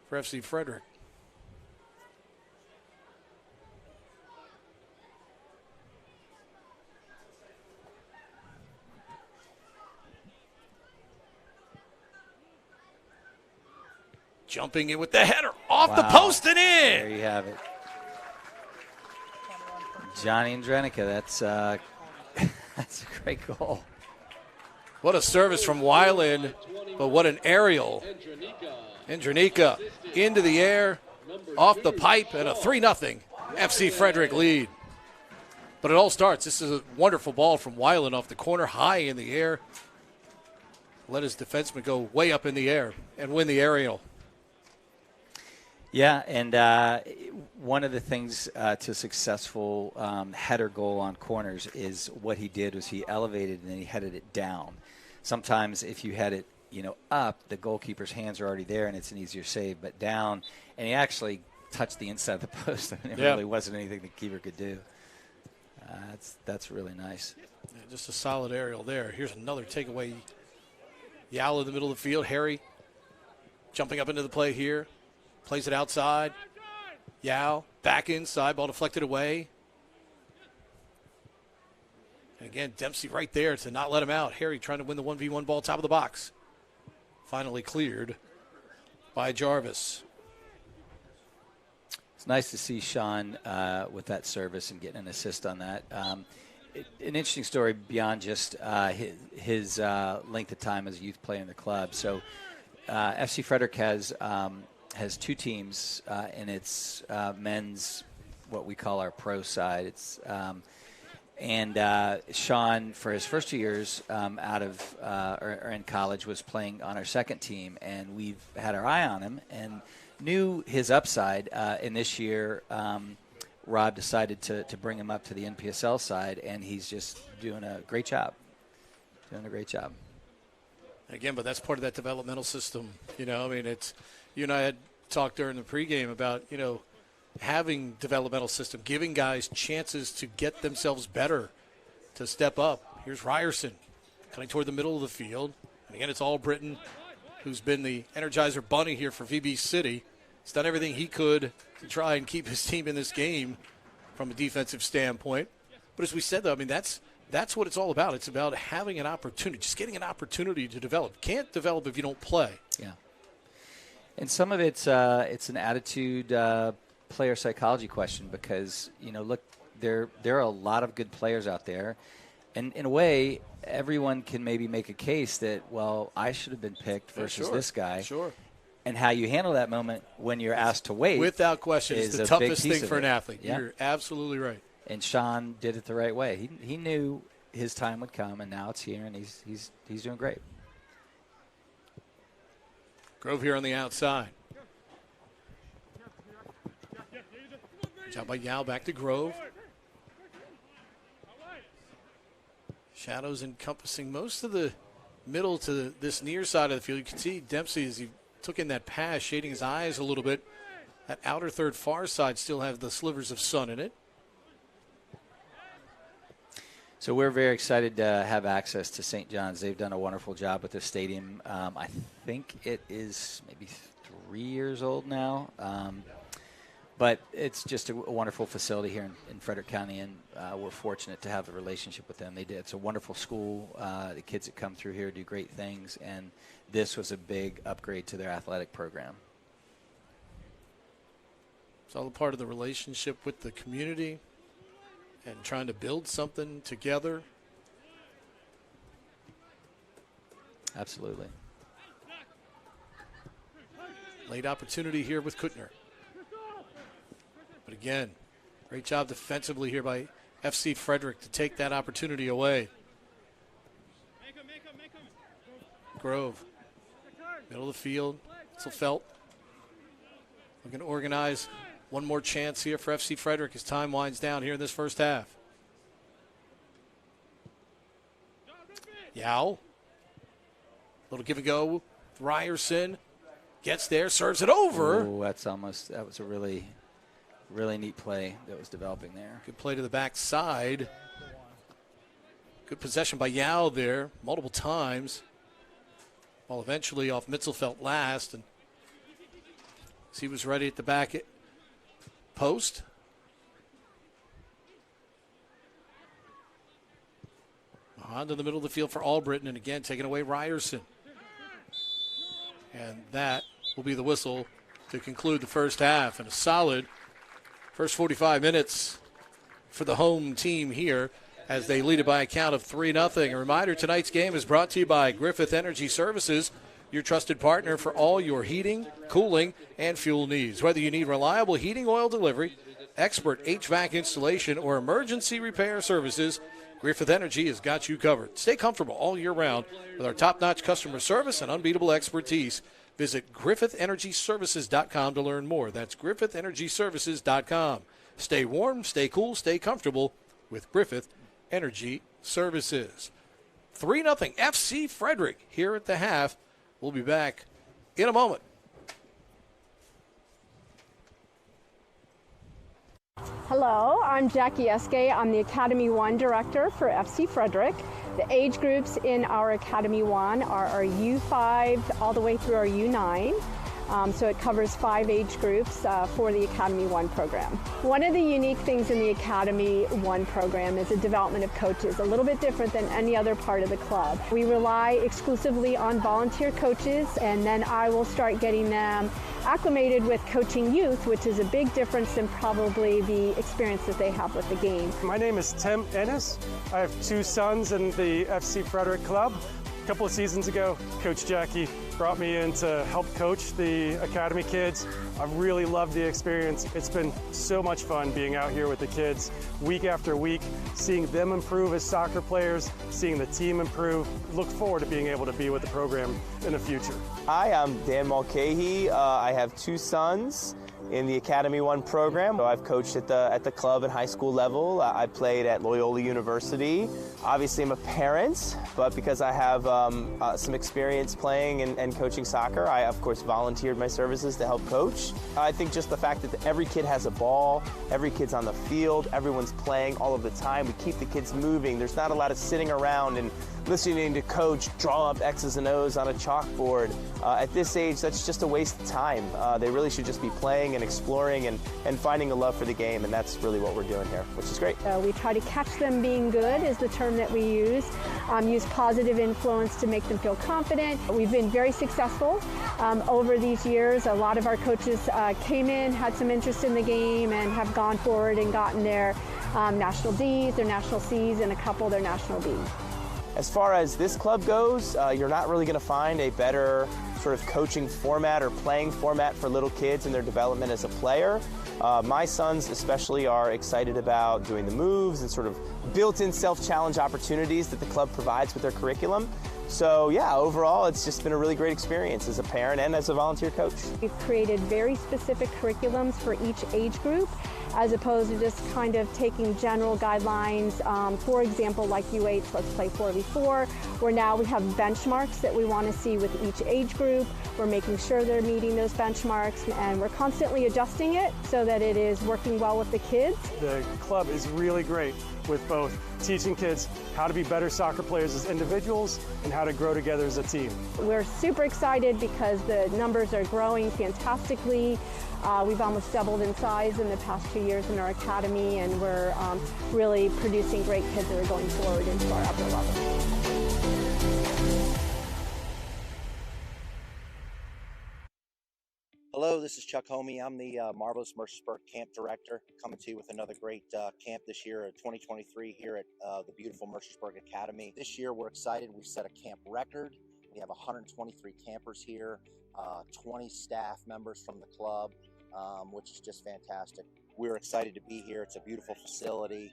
for FC Frederick. Jumping in with the header off the post and in. There you have it. Johnny Andrenica, that's that's a great goal. What a service from Weiland, but what an aerial. Andrenica into the air, off the pipe, and a 3-0 FC Frederick lead. But it all starts. This is a wonderful ball from Weiland off the corner, high in the air. Let his defenseman go way up in the air and win the aerial. Yeah, and one of the things to successful header goal on corners is what he did was he elevated and then he headed it down. Sometimes if you head it, up, the goalkeeper's hands are already there and it's an easier save, but down, and he actually touched the inside of the post. I mean, it really wasn't anything the keeper could do. That's really nice. Yeah, just a solid aerial there. Here's another takeaway. Yao in the middle of the field. Harry jumping up into the play here. Plays it outside. Yao back inside. Ball deflected away. And again, Dempsey right there to not let him out. Harry trying to win the 1v1 ball top of the box. Finally cleared by Jarvis. It's nice to see Sean with that service and getting an assist on that. An interesting story beyond just his length of time as a youth player in the club. So FC Frederick has two teams in its men's, what we call our pro side. It's and Sean, for his first 2 years out of or in college, was playing on our second team, and we've had our eye on him and knew his upside. And this year, Rob decided to bring him up to the NPSL side, and he's just doing a great job. Again, but that's part of that developmental system. You know, I mean, it's you and I had talked during the pregame about, you know, having developmental system, giving guys chances to get themselves better, to step up. Here's Ryerson coming toward the middle of the field. And again, it's Albritton, who's been the Energizer Bunny here for VB City. He's done everything he could to try and keep his team in this game from a defensive standpoint. But as we said, though, I mean, that's what it's all about. It's about having an opportunity, just getting an opportunity to develop. Can't develop if you don't play. Yeah. And some of it's an attitude, player psychology question because, you know, look, there are a lot of good players out there. And in a way, everyone can maybe make a case that, well, I should have been picked versus this guy. Sure. And how you handle that moment when you're asked to wait. Without question, it's the toughest thing for an athlete. Yeah. You're absolutely right. And Sean did it the right way. He knew his time would come, and now it's here, and he's doing great. Grove here on the outside. Job by Yao, back to Grove. Shadows encompassing most of the middle to this near side of the field. You can see Dempsey as he took in that pass, shading his eyes a little bit. That outer third far side still has the slivers of sun in it. So we're very excited to have access to St. John's. They've done a wonderful job with this stadium. I think it is maybe 3 years old now. But it's just a wonderful facility here in Frederick County, and we're fortunate to have a relationship with them. It's a wonderful school. The kids that come through here do great things, and this was a big upgrade to their athletic program. It's all a part of the relationship with the community and trying to build something together. Absolutely. Late opportunity here with Kuttner. But again, great job defensively here by FC Frederick to take that opportunity away. Grove, middle of the field. Felt looking to organize one more chance here for FC Frederick as time winds down here in this first half. Yao, little give and go. Ryerson gets there, serves it over. Oh, that was a really neat play that was developing there. Good play to the backside. Good possession by Yao there multiple times. Well, eventually off Mitzelfelt last. And he was ready at the back post. On to the middle of the field for Albritton. And again, taking away Ryerson. And that will be the whistle to conclude the first half. And a solid first 45 minutes for the home team here as they lead it by a count of 3-0. A reminder, tonight's game is brought to you by Griffith Energy Services, your trusted partner for all your heating, cooling, and fuel needs. Whether you need reliable heating oil delivery, expert HVAC installation, or emergency repair services, Griffith Energy has got you covered. Stay comfortable all year round with our top-notch customer service and unbeatable expertise. Visit GriffithEnergyServices.com to learn more. That's GriffithEnergyServices.com. Stay warm, stay cool, stay comfortable with Griffith Energy Services. 3-0 FC Frederick here at the half. We'll be back in a moment. Hello, I'm Jackie Eske. I'm the Academy 1 director for FC Frederick. The age groups in our Academy 1 are our U5 all the way through our U9. So it covers 5 age groups for the Academy 1 program. One of the unique things in the Academy 1 program is the development of coaches, a little bit different than any other part of the club. We rely exclusively on volunteer coaches, and then I will start getting them acclimated with coaching youth, which is a big difference than probably the experience that they have with the game. My name is Tim Ennis. I have 2 sons in the FC Frederick Club. A couple of seasons ago, Coach Jackie brought me in to help coach the Academy kids. I really loved the experience. It's been so much fun being out here with the kids week after week, seeing them improve as soccer players, seeing the team improve. Look forward to being able to be with the program in the future. Hi, I'm Dan Mulcahy. I have 2 sons. in the Academy One program. So I've coached at the club and high school level. I played at Loyola University. Obviously, I'm a parent, but because I have some experience playing and coaching soccer, I, of course, volunteered my services to help coach. I think just the fact that every kid has a ball, every kid's on the field, everyone's playing all of the time. We keep the kids moving. There's not a lot of sitting around and listening to coach draw up X's and O's on a chalkboard. At this age, that's just a waste of time. They really should just be playing and exploring and finding a love for the game, and that's really what we're doing here, which is great. We try to catch them being good is the term that we use. Use positive influence to make them feel confident. We've been very successful over these years. A lot of our coaches came in, had some interest in the game, and have gone forward and gotten their national Ds, their national Cs, and a couple their national Bs. As far as this club goes, you're not really going to find a better sort of coaching format or playing format for little kids and their development as a player. My sons especially are excited about doing the moves and sort of built-in self-challenge opportunities that the club provides with their curriculum. So yeah, overall it's just been a really great experience as a parent and as a volunteer coach. We've created very specific curriculums for each age group, as opposed to just kind of taking general guidelines. For example, like U8, let's play 4v4, where now we have benchmarks that we want to see with each age group. We're making sure they're meeting those benchmarks, and we're constantly adjusting it so that it is working well with the kids. The club is really great with both teaching kids how to be better soccer players as individuals and how to grow together as a team. We're super excited because the numbers are growing fantastically. We've almost doubled in size in the past 2 years in our academy, and we're really producing great kids that are going forward into our upper levels. Hello, this is Chuck Homey. I'm the Marvelous Mercersburg Camp Director, coming to you with another great camp this year, 2023, here at the beautiful Mercersburg Academy. This year, we're excited. We've set a camp record. We have 123 campers here, 20 staff members from the club, which is just fantastic. We're excited to be here. It's a beautiful facility,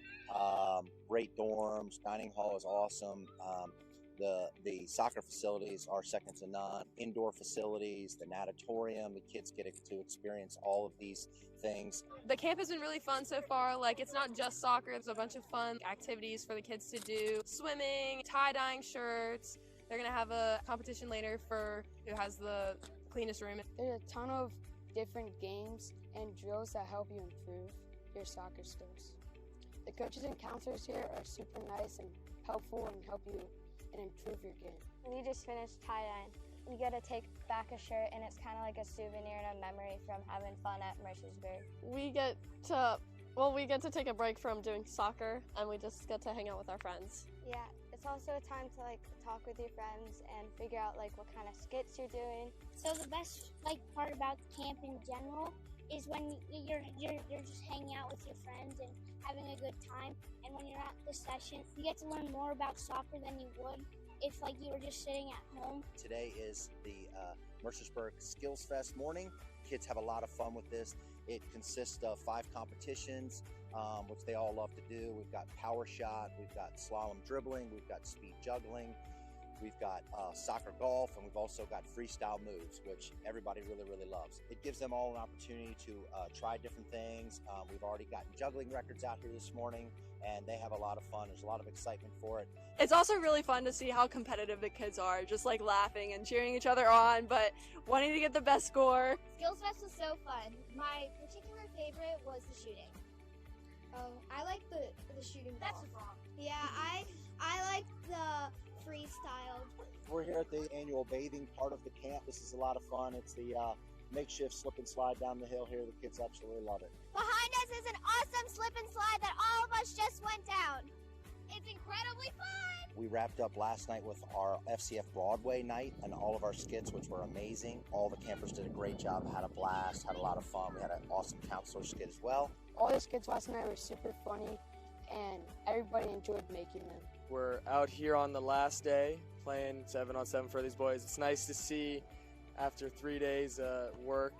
great dorms, dining hall is awesome. The soccer facilities are second to none. Indoor facilities, the natatorium, the kids get to experience all of these things. The camp has been really fun so far. Like, it's not just soccer, there's a bunch of fun activities for the kids to do. Swimming, tie-dyeing shirts. They're gonna have a competition later for who has the cleanest room. There's a ton of different games and drills that help you improve your soccer skills. The coaches and counselors here are super nice and helpful and help you and improve your game. We just finished tie-dyeing. We get to take back a shirt, and it's kind of like a souvenir and a memory from having fun at Mercersburg. We get to take a break from doing soccer, and we just get to hang out with our friends. Yeah, it's also a time to talk with your friends and figure out what kind of skits you're doing. So the best part about camp in general is when you're just hanging out with your friends and having a good time. And when you're at the session, you get to learn more about soccer than you would if you were just sitting at home. Today is the Mercersburg Skills Fest morning. Kids have a lot of fun with this. It consists of 5 competitions, which they all love to do. We've got power shot, we've got slalom dribbling, we've got speed juggling, we've got soccer golf, and we've also got freestyle moves, which everybody really, really loves. It gives them all an opportunity to try different things. We've already gotten juggling records out here this morning, and they have a lot of fun. There's a lot of excitement for it. It's also really fun to see how competitive the kids are, just laughing and cheering each other on, but wanting to get the best score. Skills Fest was so fun. My particular favorite was the shooting. Oh, I like the shooting ball. That's wrong. Yeah, I like the freestyle. We're here at the annual bathing part of the camp. This is a lot of fun. It's the makeshift slip and slide down the hill here. The kids absolutely love it. Behind us is an awesome slip and slide that all of us just went down. It's incredibly fun! We wrapped up last night with our FCF Broadway night and all of our skits, which were amazing. All the campers did a great job, had a blast, had a lot of fun. We had an awesome counselor skit as well. All the skits last night were super funny, and everybody enjoyed making them. We're out here on the last day playing 7-on-7 for these boys. It's nice to see after 3 days work,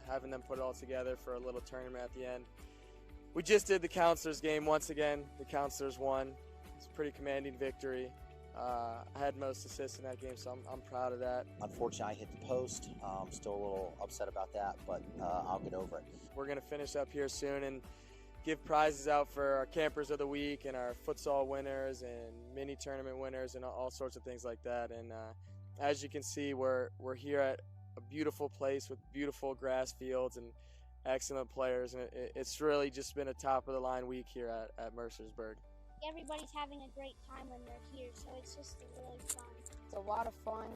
having them put it all together for a little tournament at the end. We just did the counselors game once again. The counselors won. It's a pretty commanding victory. I had most assists in that game, so I'm proud of that. Unfortunately, I hit the post. Still a little upset about that, but I'll get over it. We're going to finish up here soon and give prizes out for our campers of the week and our futsal winners and mini tournament winners and all sorts of things like that. And as you can see, we're here at a beautiful place with beautiful grass fields and excellent players, and it's really just been a top-of-the-line week here at Mercersburg. Everybody's having a great time when they're here, so it's just really fun. It's a lot of fun.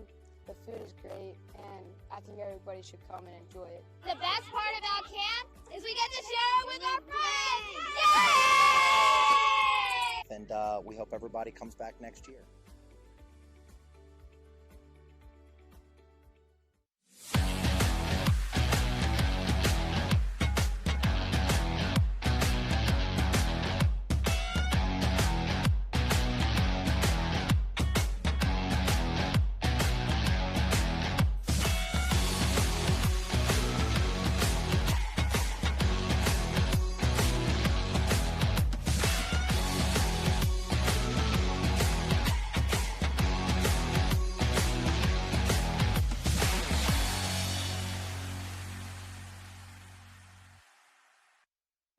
The food is great, and I think everybody should come and enjoy it. The best part about camp is we get to share it with our friends! Yay! And we hope everybody comes back next year.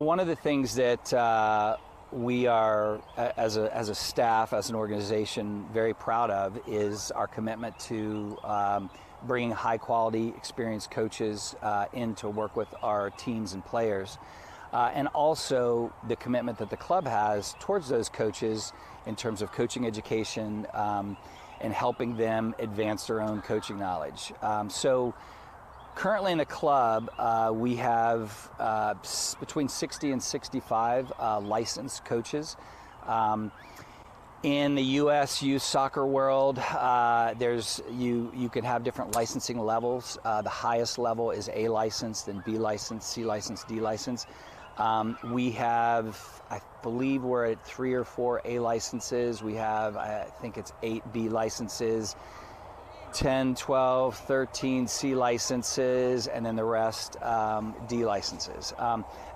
One of the things that we are, as a staff, as an organization, very proud of is our commitment to bringing high-quality, experienced coaches in to work with our teams and players, and also the commitment that the club has towards those coaches in terms of coaching education and helping them advance their own coaching knowledge. So currently in the club, we have between 60 and 65 licensed coaches. In the U.S. youth soccer world, you can have different licensing levels. The highest level is A license, then B license, C license, D license. We have, I believe we're at 3 or 4 A licenses. We have, I think it's 8 B licenses, 10, 12, 13 C licenses, and then the rest D licenses.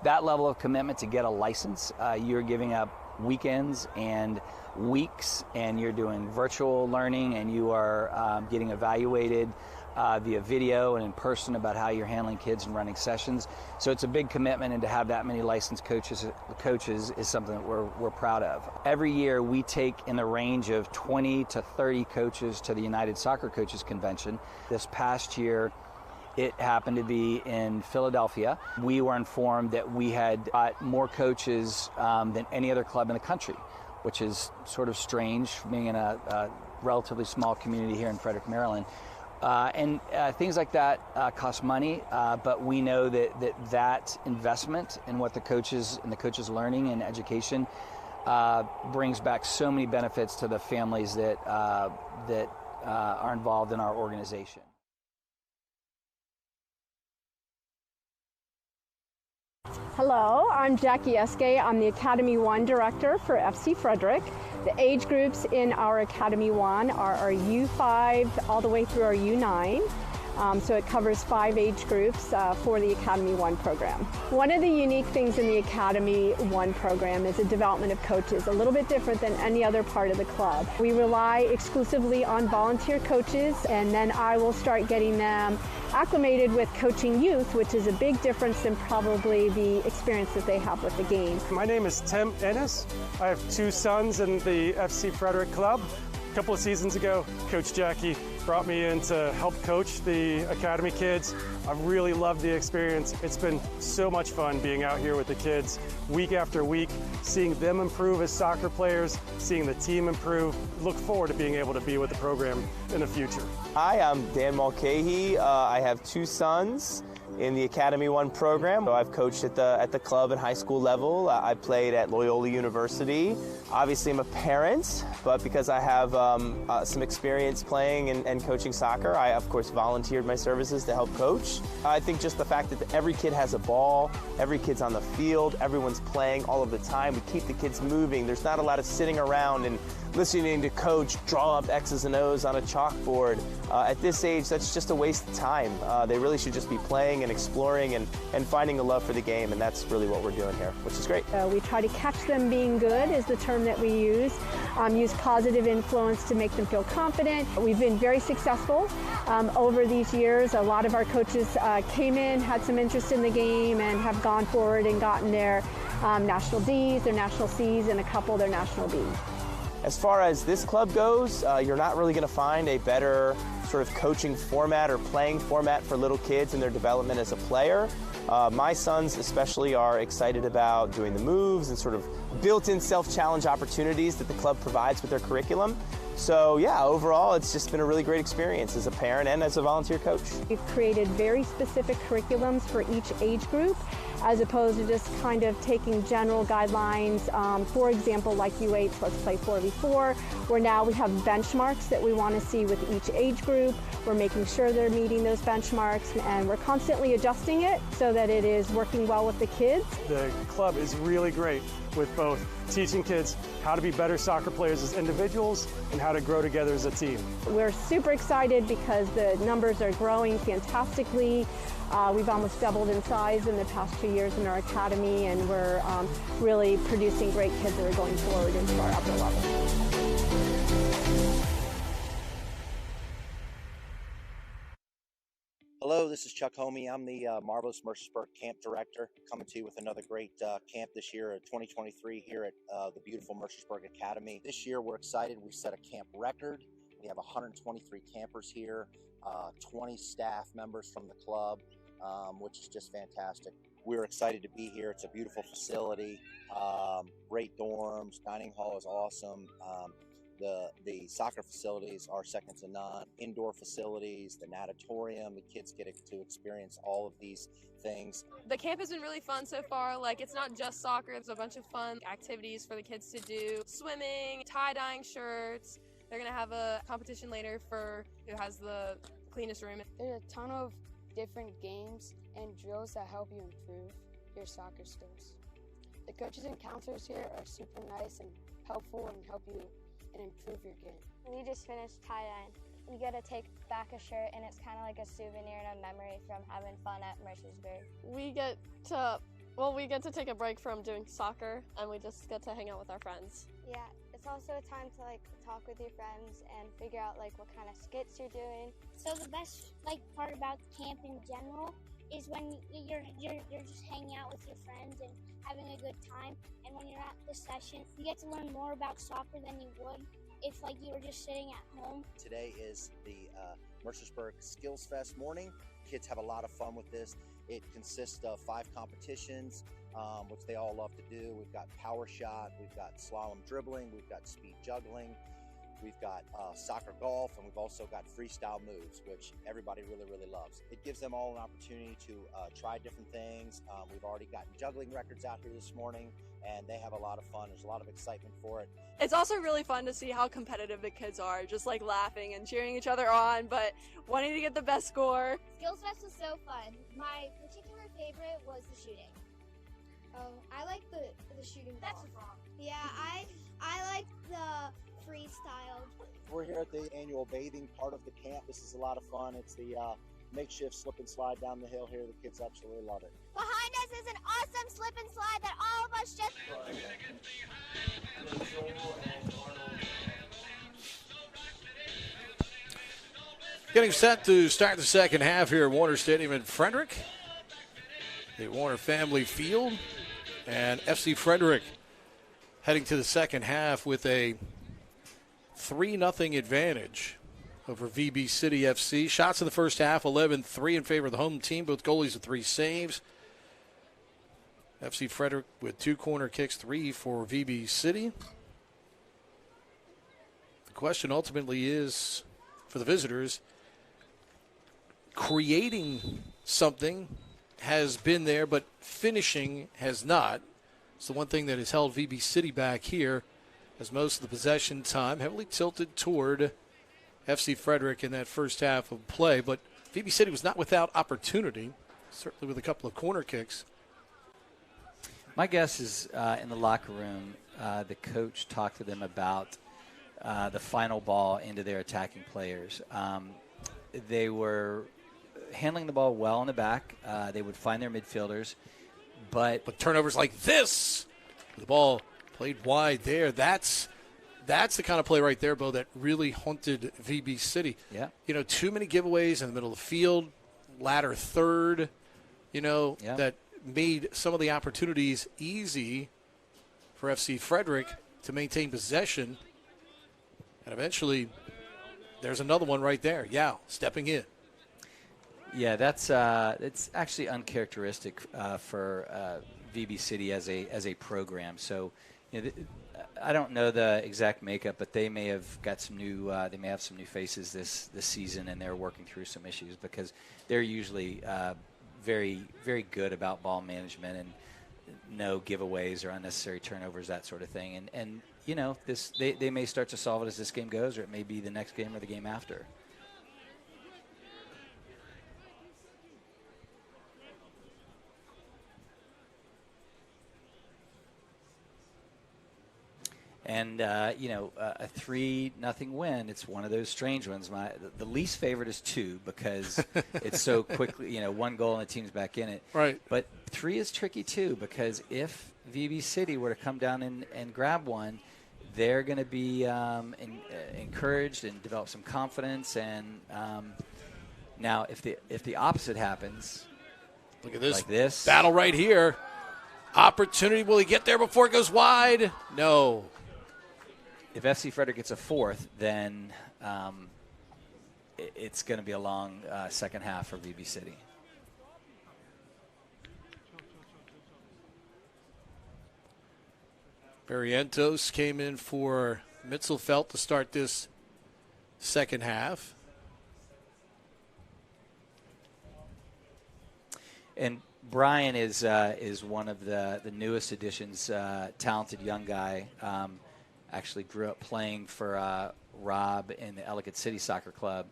That level of commitment to get a license, you're giving up weekends and weeks, and you're doing virtual learning, and you are getting evaluated via video and in person about how you're handling kids and running sessions. So it's a big commitment, and to have that many licensed coaches is something that we're proud of. Every year we take in the range of 20 to 30 coaches to the United Soccer Coaches Convention. This past year it happened to be in Philadelphia. We were informed that we had got more coaches than any other club in the country, which is sort of strange, being in a relatively small community here in Frederick, Maryland. And things like that cost money, but we know that investment in what the coaches learning and education brings back so many benefits to the families that are involved in our organization. Hello, I'm Jackie Eske. I'm the Academy 1 director for FC Frederick. The age groups in our Academy 1 are our U5 all the way through our U9. So it covers 5 age groups for the Academy 1 program. One of the unique things in the Academy 1 program is the development of coaches, a little bit different than any other part of the club. We rely exclusively on volunteer coaches, and then I will start getting them acclimated with coaching youth, which is a big difference than probably the experience that they have with the game. My name is Tim Ennis. I have 2 sons in the FC Frederick club. A couple of seasons ago, Coach Jackie brought me in to help coach the Academy kids. I've really loved the experience. It's been so much fun being out here with the kids week after week, seeing them improve as soccer players, seeing the team improve. Look forward to being able to be with the program in the future. Hi, I'm Dan Mulcahy. I have 2 sons in the Academy 1 program. I've coached at the club and high school level. I played at Loyola University. Obviously I'm a parent, but because I have some experience playing and coaching soccer, I of course volunteered my services to help coach. I think just the fact that every kid has a ball, every kid's on the field, everyone's playing all of the time. We keep the kids moving. There's not a lot of sitting around and listening to coach draw up X's and O's on a chalkboard. At this age, that's just a waste of time. They really should just be playing and exploring and finding a love for the game, and that's really what we're doing here, which is great. We try to catch them being good is the term that we use. Use positive influence to make them feel confident. We've been very successful over these years. A lot of our coaches came in, had some interest in the game, and have gone forward and gotten their national Ds, their national Cs, and a couple their national Bs. As far as this club goes, you're not really going to find a better sort of coaching format or playing format for little kids and their development as a player. My sons especially are excited about doing the moves and sort of built-in self-challenge opportunities that the club provides with their curriculum. So yeah, overall it's just been a really great experience as a parent and as a volunteer coach. We've created very specific curriculums for each age group, as opposed to just kind of taking general guidelines. For example, like U8's Let's Play 4v4, where now we have benchmarks that we want to see with each age group. We're making sure they're meeting those benchmarks, and we're constantly adjusting it so that it is working well with the kids. The club is really great with both teaching kids how to be better soccer players as individuals and how to grow together as a team. We're super excited because the numbers are growing fantastically. We've almost doubled in size in the past 2 years in our academy, and we're really producing great kids that are going forward into our upper level. Hello, this is Chuck Homey. I'm the Marvelous Mercersburg Camp Director, coming to you with another great camp this year, 2023, here at the beautiful Mercersburg Academy. This year, we're excited. We set a camp record. We have 123 campers here, 20 staff members from the club, which is just fantastic. We're excited to be here. It's a beautiful facility, great dorms, dining hall is awesome. The soccer facilities are second to none. Indoor facilities, the natatorium, the kids get to experience all of these things. The camp has been really fun so far. Like, it's not just soccer, there's a bunch of fun activities for the kids to do. Swimming, tie-dyeing shirts. They're gonna have a competition later for who has the cleanest room. There's a ton of different games and drills that help you improve your soccer skills. The coaches and counselors here are super nice and helpful and help you and improve your game. We just finished tie-dyeing. You get to take back a shirt, and it's kind of like a souvenir and a memory from having fun at Mercersburg. We get to take a break from doing soccer, and we just get to hang out with our friends. Yeah, it's also a time to talk with your friends and figure out what kind of skits you're doing. So the best part about camp in general is when you're just hanging out with your friends and having a good time, and when you're at the session, you get to learn more about soccer than you would if you were just sitting at home. Today is the Mercersburg Skills Fest morning. Kids have a lot of fun with this. It consists of 5 competitions, which they all love to do. We've got power shot, we've got slalom dribbling, we've got speed juggling, we've got soccer golf, and we've also got freestyle moves, which everybody really, really loves. It gives them all an opportunity to try different things. We've already gotten juggling records out here this morning, and they have a lot of fun. There's a lot of excitement for it. It's also really fun to see how competitive the kids are, just laughing and cheering each other on, but wanting to get the best score. Skills Fest was so fun. My particular favorite was the shooting. I like the shooting ball. That's wrong. Yeah, I like the freestyle. We're here at the annual bathing part of the camp. This is a lot of fun. It's the makeshift slip and slide down the hill here. The kids absolutely love it. Behind us is an awesome slip and slide that all of us just... Getting set to start the second half here at Warner Stadium in Frederick. The Warner Family Field. And FC Frederick heading to the second half with a 3-0 advantage over VB City FC. Shots in the first half, 11-3 in favor of the home team. Both goalies with 3 saves. FC Frederick with 2 corner kicks, 3 for VB City. The question ultimately is, for the visitors, creating something has been there, but finishing has not. It's the one thing that has held VB City back here, as most of the possession time heavily tilted toward FC Frederick in that first half of play. But VB City was not without opportunity, certainly with a couple of corner kicks. My guess is in the locker room, the coach talked to them about the final ball into their attacking players. They were handling the ball well in the back. They would find their midfielders. But turnovers like this, the ball played wide there. That's the kind of play right there, Bo, that really haunted VB City. Yeah. Too many giveaways in the middle of the field, ladder third, that made some of the opportunities easy for FC Frederick to maintain possession. And eventually, there's another one right there. Yao stepping in. Yeah, that's it's actually uncharacteristic for VB City as a program. So, I don't know the exact makeup, but they may have got some new some new faces this season, and they're working through some issues because they're usually very, very good about ball management and no giveaways or unnecessary turnovers, that sort of thing. And they may start to solve it as this game goes, or it may be the next game or the game after. And, a 3-0 win, it's one of those strange ones. The least favorite is 2 because it's so quickly, 1 goal and the team's back in it. Right. But 3 is tricky, too, because if VB City were to come down and grab one, they're going to be encouraged and develop some confidence. And now if the opposite happens, look at this, like this battle right here. Opportunity, will he get there before it goes wide? No. If FC Frederick gets a 4th, then it's going to be a long second half for VB City. Barrientos came in for Mitzelfeld to start this second half. And Brian is one of the newest additions, talented young guy. Actually grew up playing for Rob in the Ellicott City Soccer Club.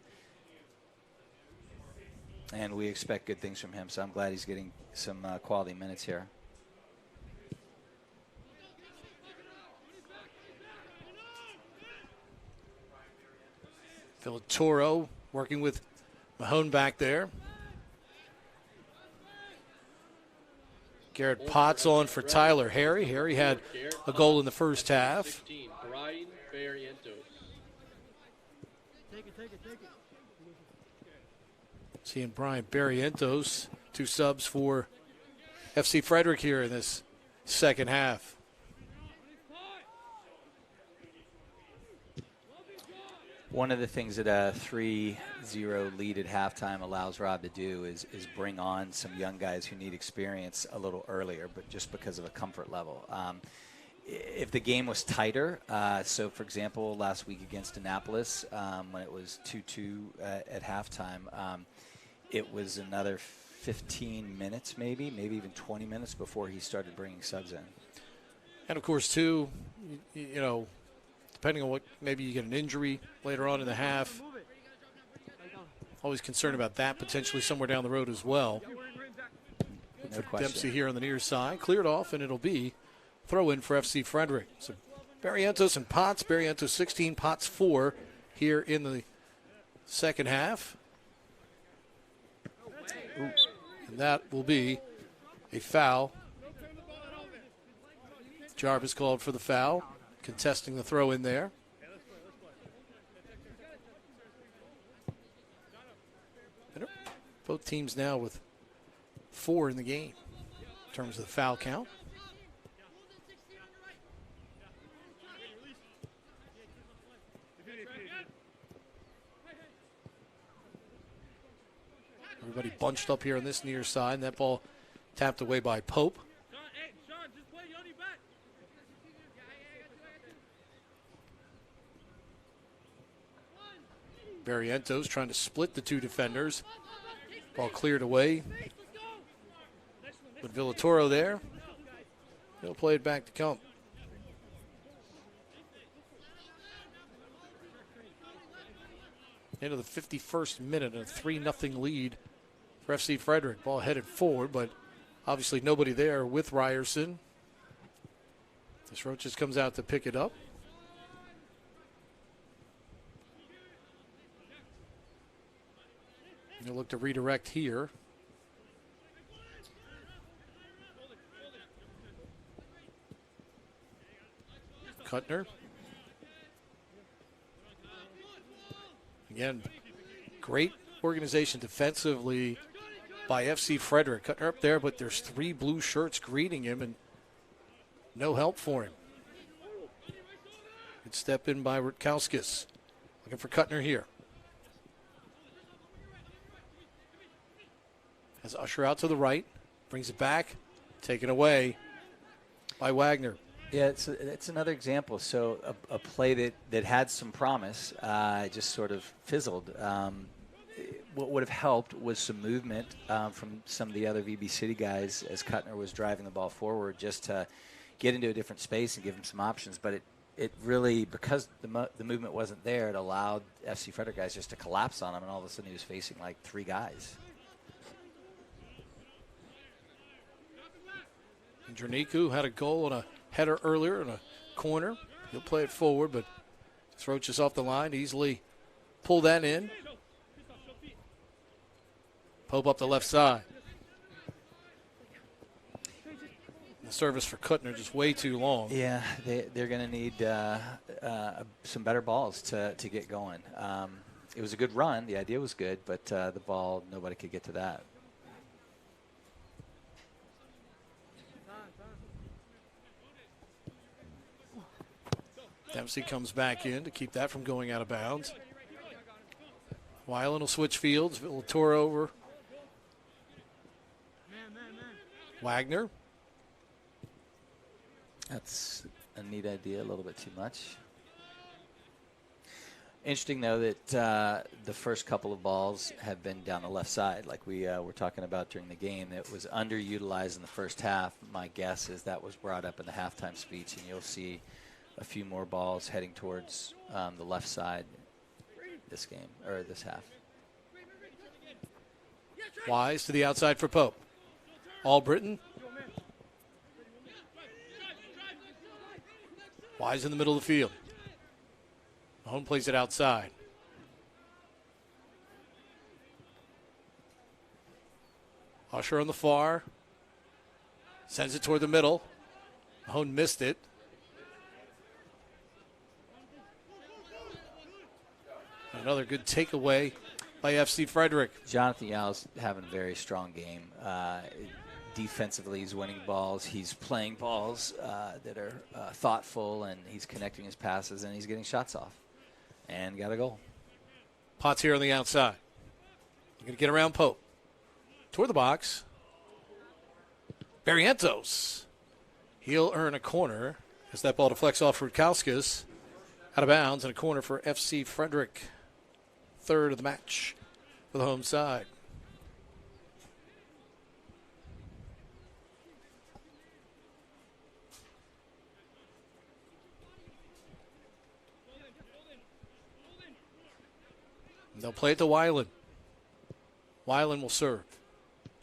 And we expect good things from him, so I'm glad he's getting some quality minutes here. Villatoro working with Mahone back there. Garrett Potts on for Tyler Harry. Harry had a goal in the first half. Brian Barrientos. Seeing Brian Barrientos, 2 subs for FC Frederick here in this second half. One of the things that a 3-0 lead at halftime allows Rob to do is bring on some young guys who need experience a little earlier, but just because of a comfort level. If the game was tighter, so for example, last week against Annapolis, when it was 2-2 at halftime, it was another 15 minutes maybe even 20 minutes before he started bringing subs in. And, of course, too, depending on what, maybe you get an injury later on in the half. Always concerned about that potentially somewhere down the road as well. No question. Dempsey here on the near side. Cleared off, and it'll be throw-in for FC Frederick. So Barrientos and Potts. Barrientos 16, Potts 4 here in the second half. Ooh. And that will be a foul. Jarvis called for the foul, contesting the throw in there. And both teams now with 4 in the game in terms of the foul count. Everybody bunched up here on this near side, and that ball tapped away by Pope. Barrientos trying to split the 2 defenders. Ball cleared away. With Villatoro there, he'll play it back to Kump. Into the 51st minute, and a 3-0 lead for FC Frederick. Ball headed forward, but obviously nobody there with Ryerson. This Roaches comes out to pick it up. You'll look to redirect here. Kuttner. Again, great organization defensively by FC Frederick. Kuttner up there, but there's 3 blue shirts greeting him and no help for him. Good step in by Rutkowskis. Looking for Kuttner here. Has Usher out to the right. Brings it back. Taken away by Wagner. Yeah, it's another example. So a play that had some promise just sort of fizzled. What would have helped was some movement from some of the other VB City guys as Kuttner was driving the ball forward just to get into a different space and give him some options. But it really, because the movement wasn't there, it allowed FC Frederick guys just to collapse on him, and all of a sudden he was facing like 3 guys. Draniku had a goal on a header earlier in a corner. He'll play it forward, but just roaches off the line. Easily pull that in. Pope up the left side. The service for Kuttner just way too long. Yeah, they're going to need some better balls to get going. It was a good run. The idea was good, but the ball, nobody could get to that. Dempsey comes back in to keep that from going out of bounds. Weiland will switch fields. Villator over. Wagner. That's a neat idea, a little bit too much. Interesting, though, that the first couple of balls have been down the left side, like we were talking about during the game. It was underutilized in the first half. My guess is that was brought up in the halftime speech, and you'll see a few more balls heading towards the left side this game, or this half. Wise to the outside for Pope. Albritton. Wise in the middle of the field. Mahone plays it outside. Usher on the far. Sends it toward the middle. Mahone missed it. Another good takeaway by FC Frederick. Jonathan Yow's having a very strong game. Defensively, he's winning balls. He's playing balls that are thoughtful, and he's connecting his passes, and he's getting shots off. And got a goal. Potts here on the outside. Going to get around Pope. Toward the box. Barrientos. He'll earn a corner as that ball deflects off Rutkowskis. Out of bounds, and a corner for FC Frederick. Third of the match for the home side. They'll play it to Weiland. Weiland will serve.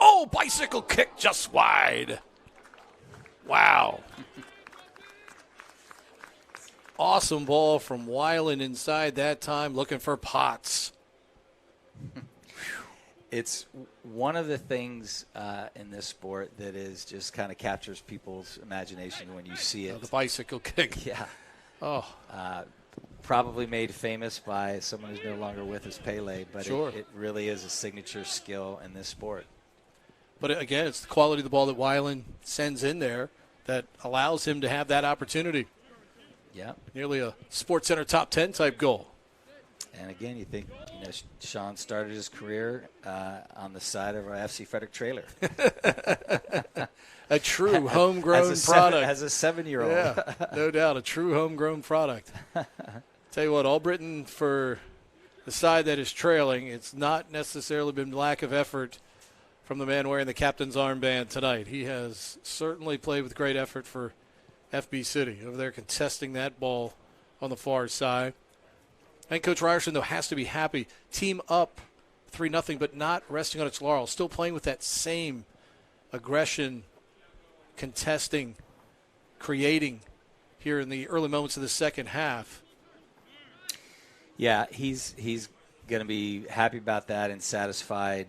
Oh, bicycle kick just wide. Wow. Awesome ball from Weiland inside that time, looking for Potts. It's one of the things in this sport that is just kind of captures people's imagination when you see it. The bicycle kick. Yeah. Oh. Probably made famous by someone who's no longer with us, Pele, but sure. it really is a signature skill in this sport. But again, it's the quality of the ball that Weiland sends in there that allows him to have that opportunity. Yeah. Nearly a Sports Center top 10 type goal. And again, you think, Sean started his career on the side of our FC Frederick trailer. A true homegrown product. As a 7-year-old. Yeah, no doubt. A true homegrown product. Tell you what, Albritton, for the side that is trailing, it's not necessarily been lack of effort from the man wearing the captain's armband tonight. He has certainly played with great effort for FB City over there contesting that ball on the far side. And Coach Ryerson, though, has to be happy. Team up 3-0, but not resting on its laurels. Still playing with that same aggression, contesting, creating here in the early moments of the second half. Yeah, he's going to be happy about that and satisfied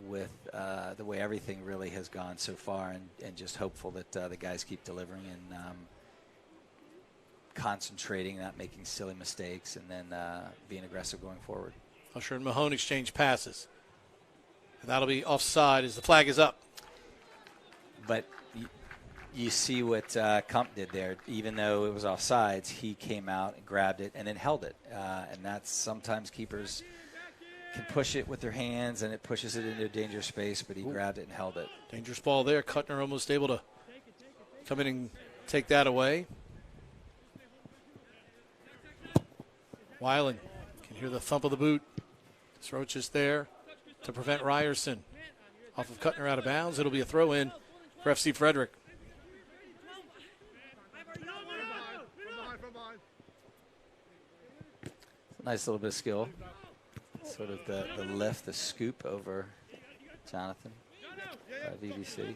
with the way everything really has gone so far, and just hopeful that the guys keep delivering and concentrating, not making silly mistakes, and then being aggressive going forward. Usher and Mahone exchange passes. And that'll be offside as the flag is up. But you see what Kump did there. Even though it was offsides, he came out and grabbed it and then held it. And that's sometimes keepers can push it with their hands, and it pushes it into a dangerous space, but he grabbed it and held it. Dangerous ball there. Kuttner almost able to come in and take that away. Weiland can hear the thump of the boot. Sroach is there to prevent Ryerson. Off of Kuttner out of bounds. It'll be a throw-in for FC Frederick. Nice little bit of skill. Sort of the lift, the scoop over Jonathan by VBC.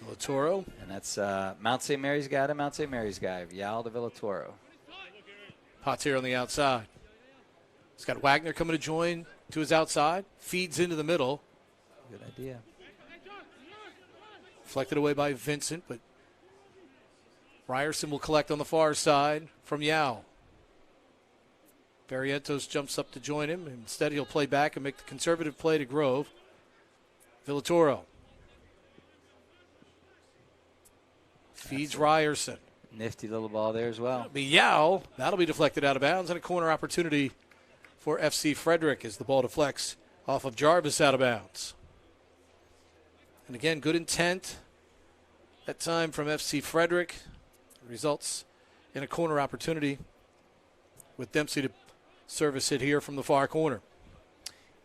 Villatoro. And that's Mount St. Mary's guy to Mount St. Mary's guy. Vial to Villatoro. Potts here on the outside. He's got Wagner coming to join to his outside. Feeds into the middle. Good idea. Deflected away by Vincent, but Ryerson will collect on the far side from Yao. Barrientos jumps up to join him. Instead, he'll play back and make the conservative play to Grove. Villatoro. Feeds Ryerson. Nifty little ball there as well. Yao. That'll be deflected out of bounds, and a corner opportunity for FC Frederick as the ball deflects off of Jarvis out of bounds. And again, good intent that time from FC Frederick. Results in a corner opportunity with Dempsey to service it here from the far corner.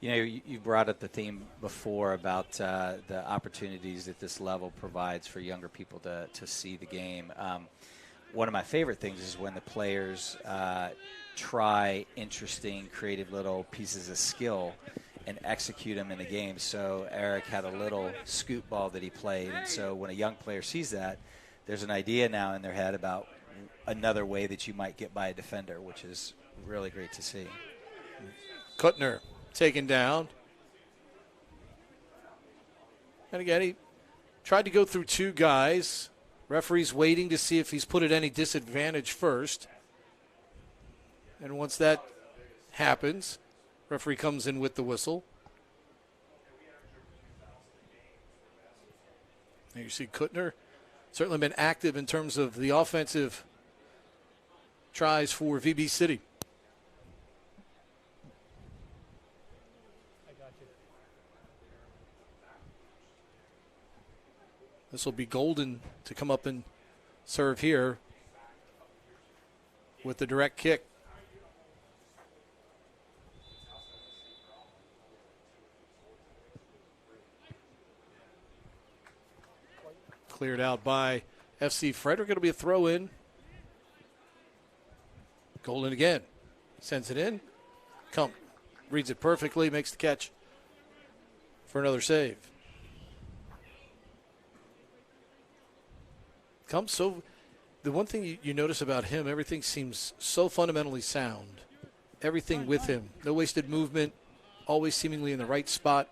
You know, you brought up the theme before about the opportunities that this level provides for younger people to see the game. One of my favorite things is when the players try interesting, creative little pieces of skill and execute them in the game. So Eric had a little scoop ball that he played, and so when a young player sees that, there's an idea now in their head about another way that you might get by a defender, which is really great to see. Kuttner taken down. And again, he tried to go through two guys. Referee's waiting to see if he's put at any disadvantage first. And once that happens, referee comes in with the whistle. And you see Kuttner certainly been active in terms of the offensive tries for VB City. This will be Golden to come up and serve here with the direct kick. Cleared out by FC Frederick. It'll be a throw-in. Golden again. Sends it in. Kump reads it perfectly. Makes the catch for another save. Kump, so the one thing you notice about him, everything seems so fundamentally sound. Everything with him. No wasted movement. Always seemingly in the right spot.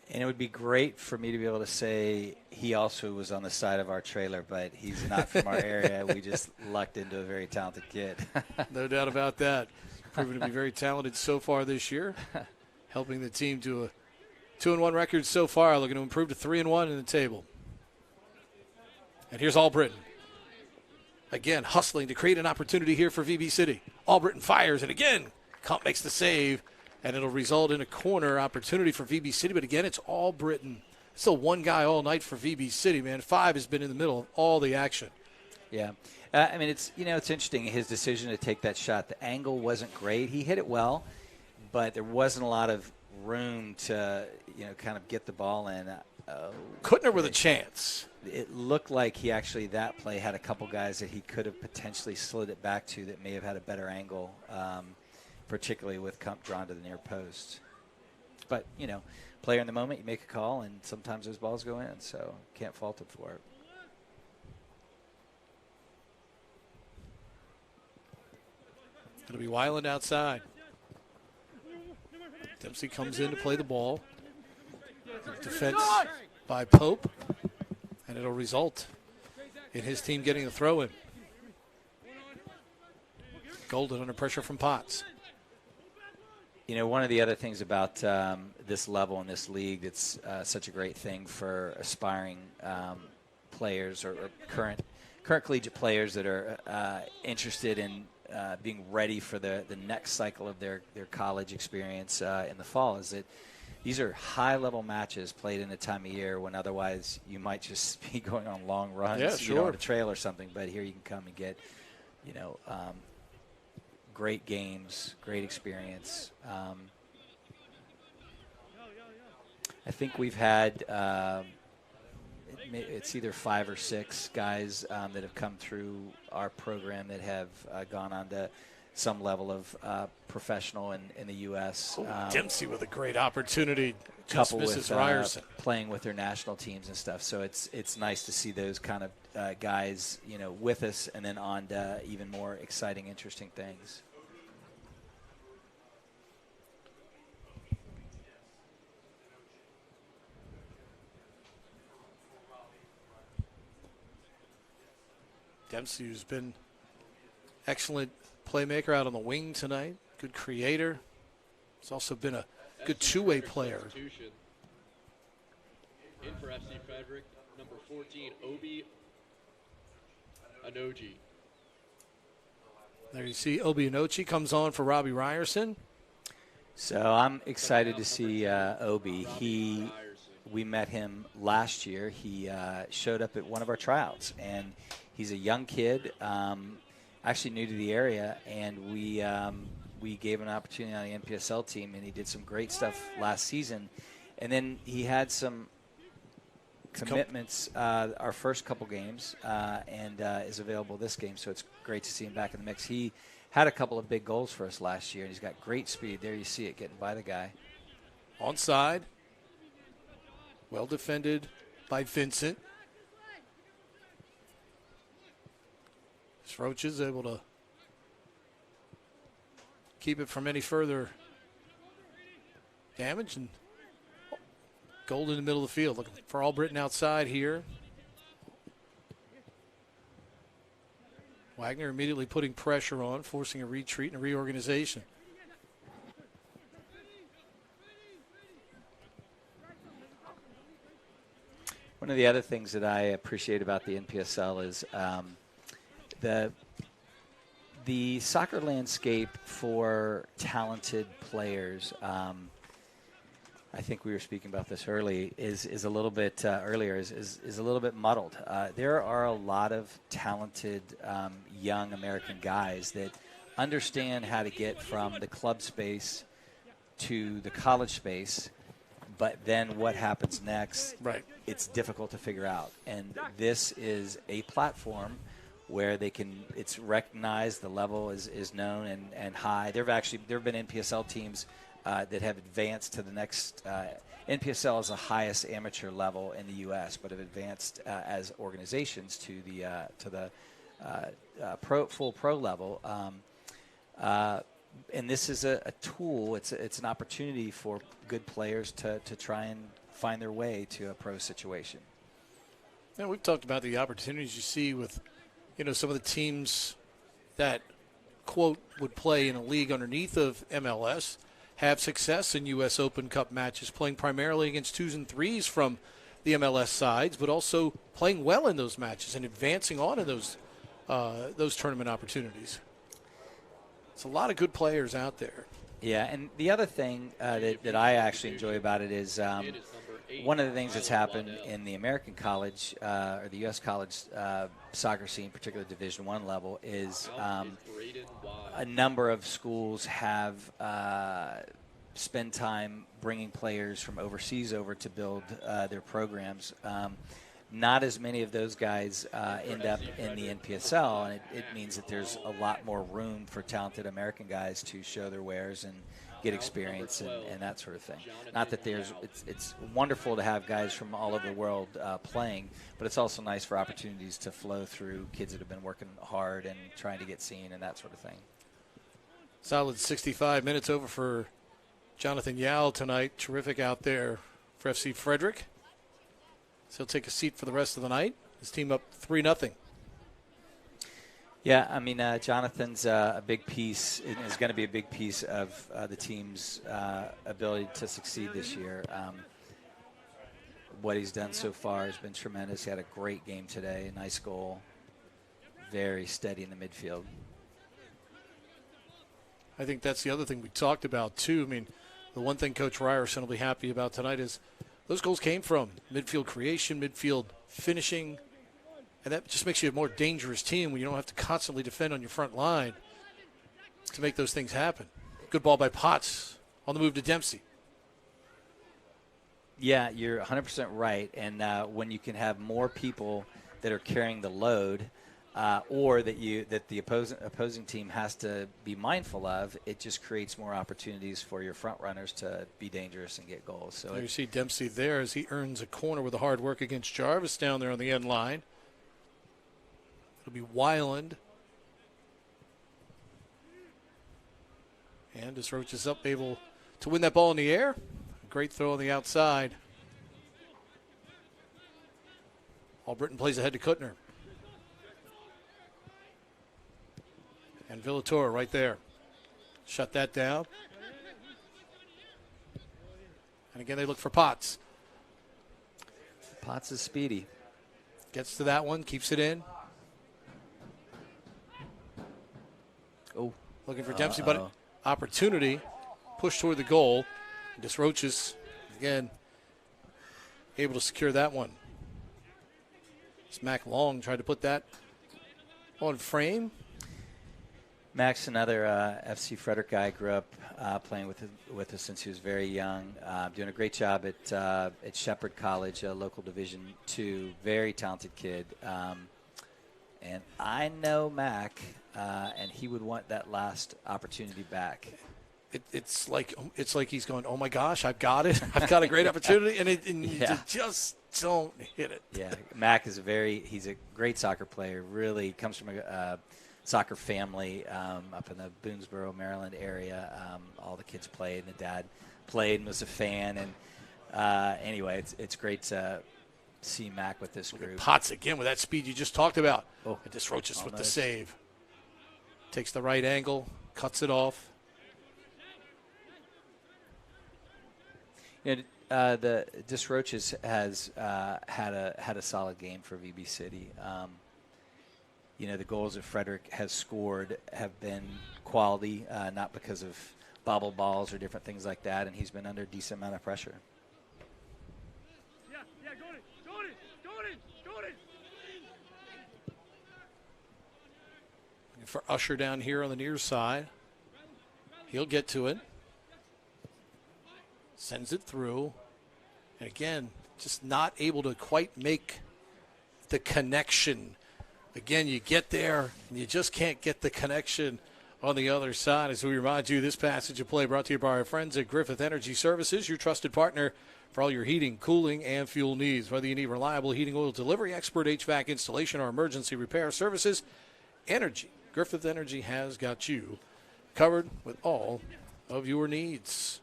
And it would be great for me to be able to say he also was on the side of our trailer, but he's not from our area. We just lucked into a very talented kid. No doubt about that. Proven to be very talented so far this year, helping the team to a 2-1 record so far, looking to improve to 3-1 in the table. And here's Albritton. Again, hustling to create an opportunity here for VB City. Albritton fires, and again, Kump makes the save. And it'll result in a corner opportunity for VB City. But again, it's Albritton. Still one guy all night for VB City, man. 5 has been in the middle of all the action. Yeah. I mean, it's interesting, his decision to take that shot. The angle wasn't great. He hit it well, but there wasn't a lot of room to, kind of get the ball in. Kuttner with a chance. It looked like he actually, that play, had a couple guys that he could have potentially slid it back to that may have had a better angle. Particularly with Kump drawn to the near post. But, player in the moment, you make a call, and sometimes those balls go in, so can't fault him for it. It'll be Weiland outside. Dempsey comes in to play the ball. Defense by Pope, and it'll result in his team getting the throw in. Golden under pressure from Potts. You know, one of the other things about this level in this league that's such a great thing for aspiring players or current collegiate players that are interested in being ready for the next cycle of their college experience in the fall is that these are high-level matches played in a time of year when otherwise you might just be going on long runs, on a trail or something. But here you can come and get, great games, great experience. I think we've had it's either 5 or 6 guys that have come through our program that have gone on to some level of professional in the U.S. Dempsey with a great opportunity. Couple with playing with their national teams and stuff. So it's nice to see those kind of guys, with us and then on to even more exciting, interesting things. Dempsey, who's been excellent playmaker out on the wing tonight, good creator. He's also been a good two-way player. In for FC Frederick, number 14, Obi Anoji. There you see Obi Anoji comes on for Robbie Ryerson. So I'm excited to see Obi. We met him last year. He showed up at one of our tryouts, and he's a young kid, actually new to the area, and we gave him an opportunity on the NPSL team, and he did some great stuff last season. And then he had some commitments our first couple games and is available this game, so it's great to see him back in the mix. He had a couple of big goals for us last year, and he's got great speed. There you see it getting by the guy. Onside. Well defended by Vincent. Roach is able to keep it from any further damage, and Gold in the middle of the field looking for Albritton outside here. Wagner immediately putting pressure on, forcing a retreat and a reorganization. One of the other things that I appreciate about the NPSL is the soccer landscape for talented players. I think we were speaking about this early. Is a little bit earlier. Is a little bit muddled. There are a lot of talented young American guys that understand how to get from the club space to the college space. But then what happens next, it's difficult to figure out. And this is a platform where they can, it's recognized, the level is known and high. There have been NPSL teams that have advanced to the next. NPSL is the highest amateur level in the U.S., but have advanced as organizations to the full pro level. And this is a tool. It's an opportunity for good players to try and find their way to a pro situation. Yeah, we've talked about the opportunities you see with, some of the teams that, quote, would play in a league underneath of MLS, have success in U.S. Open Cup matches, playing primarily against 2s and 3s from the MLS sides, but also playing well in those matches and advancing on in those tournament opportunities. It's a lot of good players out there. Yeah, and the other thing that I actually enjoy about it is one of the things that's happened in the American college or the U.S. college soccer scene, particularly Division I level, is a number of schools have spent time bringing players from overseas over to build their programs. Not as many of those guys end up in the NPSL, and it means that there's a lot more room for talented American guys to show their wares and get experience and that sort of thing. Not that it's wonderful to have guys from all over the world playing, but it's also nice for opportunities to flow through kids that have been working hard and trying to get seen and that sort of thing. Solid 65 minutes over for Jonathan Yao tonight. Terrific out there for FC Frederick. So he'll take a seat for the rest of the night. His team up 3-0. Yeah, I mean, Jonathan's a big piece, is going to be a big piece of the team's ability to succeed this year. What he's done so far has been tremendous. He had a great game today, a nice goal, very steady in the midfield. I think that's the other thing we talked about, too. I mean, the one thing Coach Ryerson will be happy about tonight is those goals came from midfield creation, midfield finishing, and that just makes you a more dangerous team when you don't have to constantly defend on your front line to make those things happen. Good ball by Potts on the move to Dempsey. Yeah, you're 100% right. And when you can have more people that are carrying the load, or that the opposing team has to be mindful of, it just creates more opportunities for your front runners to be dangerous and get goals. So you see Dempsey there as he earns a corner with a hard work against Jarvis down there on the end line. It'll be Weiland. And as Roach is up, able to win that ball in the air. Great throw on the outside. Albritton plays ahead to Kuttner. And Villator right there. Shut that down. And again, they look for Potts. Potts is speedy. Gets to that one, keeps it in. Oh. Looking for Dempsey, but opportunity. Push toward the goal. Just Roaches, again, able to secure that one. Mac Long tried to put that on frame. Mac's another FC Frederick guy. Grew up playing with us since he was very young. Doing a great job at Shepherd College, local Division II. Very talented kid. And I know Mac, and he would want that last opportunity back. It's like he's going, oh my gosh, I've got it. I've got a great opportunity, and you just don't hit it. Yeah, Mac is he's a great soccer player. Really comes from a soccer family up in the Boonesboro, Maryland area. All the kids played, and the dad played and was a fan. And anyway, it's great to see Mac with this group. Potts again with that speed you just talked about. Oh, and just Roaches with the save. Takes the right angle, cuts it off. The Roaches has had a solid game for VB City. The goals that Frederick has scored have been quality, not because of bobble balls or different things like that, and he's been under a decent amount of pressure. For Usher down here on the near side. He'll get to it. Sends it through. And again, just not able to quite make the connection. Again, you get there, and you just can't get the connection on the other side. As we remind you, this passage of play brought to you by our friends at Griffith Energy Services, your trusted partner for all your heating, cooling, and fuel needs. Whether you need reliable heating oil delivery, expert HVAC installation, or emergency repair services, Griffith Energy has got you covered with all of your needs.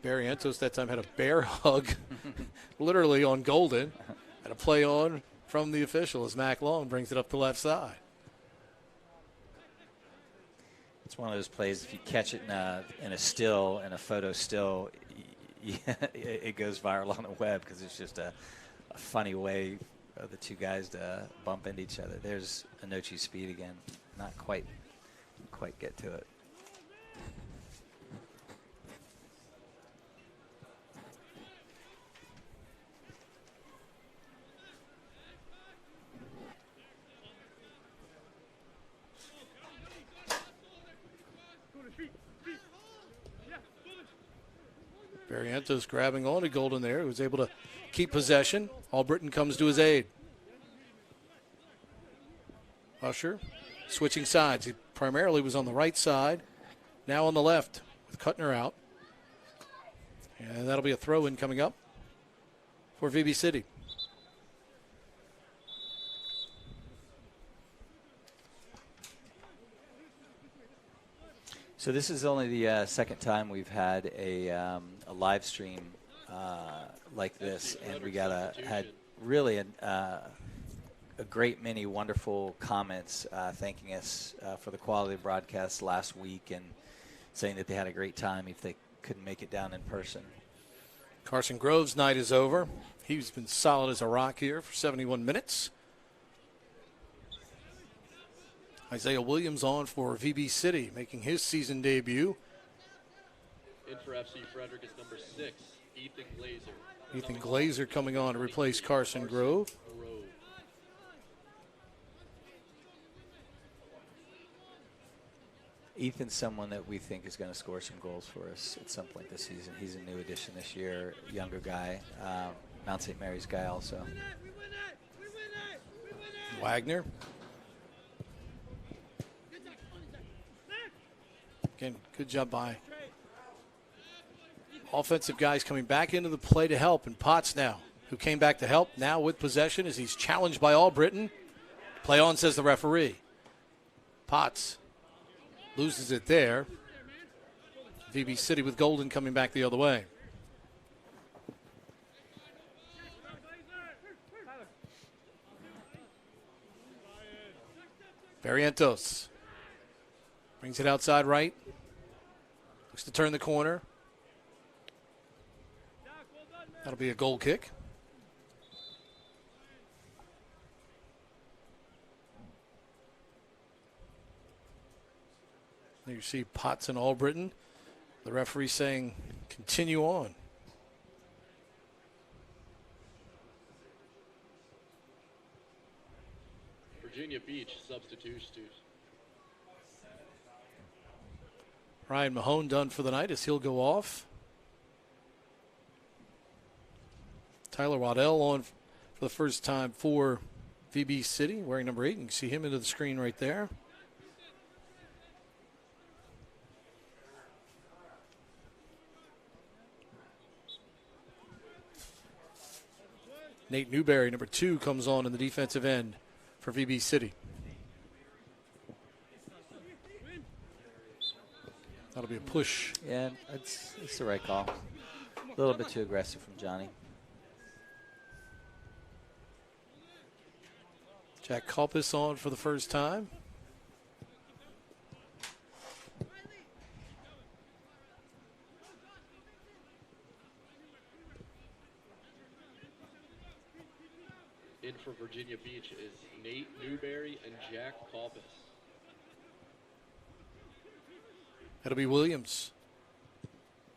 Barrientos that time had a bear hug literally on Golden. Had a play on from the official as Mac Long brings it up the left side. It's one of those plays, if you catch it in a photo still, it goes viral on the web because it's just a funny way of the two guys to bump into each other. There's Anochi's speed again. Not quite get to it. Barrientos grabbing on to Golden there. He was able to keep possession. Albritton comes to his aid. Usher switching sides. He primarily was on the right side. Now on the left with Kuttner out. And that'll be a throw-in coming up for VB City. So this is only the second time we've had a live stream like this, and we had really a great many wonderful comments thanking us for the quality of broadcast last week and saying that they had a great time if they couldn't make it down in person. Carson Grove's night is over. He's been solid as a rock here for 71 minutes. Isaiah Williams on for VB City, making his season debut. In for FC Frederick is number 6, Ethan Glazer. Ethan Glazer coming on to replace Carson Grove. Ethan's someone that we think is going to score some goals for us at some point this season. He's a new addition this year, younger guy, Mount St. Mary's guy also. Wagner. Again, good job by offensive guys coming back into the play to help. And Potts now, who came back to help, now with possession as he's challenged by Albritton. Play on, says the referee. Potts loses it there. VB City with Golden coming back the other way. Barrientos brings it outside right. Looks to turn the corner. That'll be a goal kick. There you see Potts and Albritton. The referee saying continue on. Virginia Beach substitutions. Ryan Mahone done for the night as he'll go off. Tyler Waddell on for the first time for VB City, wearing number 8. You can see him into the screen right there. Nate Newberry, number 2, comes on in the defensive end for VB City. That'll be a push. Yeah, it's the right call. A little bit too aggressive from Johnny. Jack Kalpis on for the first time. In for Virginia Beach is Nate Newberry and Jack Kalpis. That'll be Williams.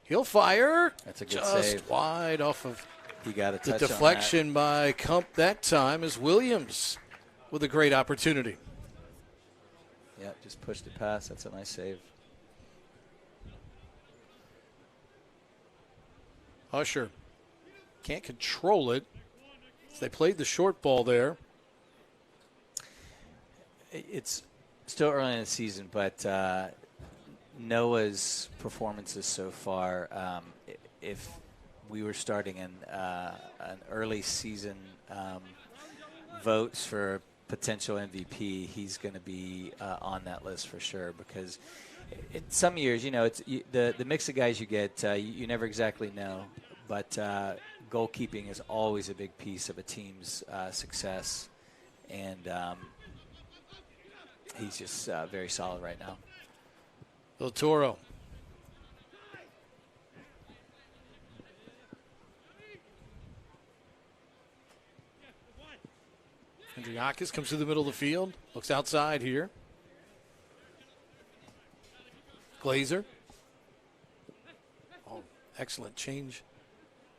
He'll fire. That's a good just save. Wide off of he got a the touch deflection by Kump that time is Williams with a great opportunity. Yeah, just pushed it past. That's a nice save. Usher can't control it. They played the short ball there. It's still early in the season, but Noah's performances so far, if we were starting an early season votes for potential MVP, he's going to be on that list for sure, because in some years, you know, it's the mix of guys you get, you never exactly know, but goalkeeping is always a big piece of a team's success, and he's just very solid right now. El Toro. Andriakis comes through the middle of the field, looks outside here. Glazer. Oh, excellent change.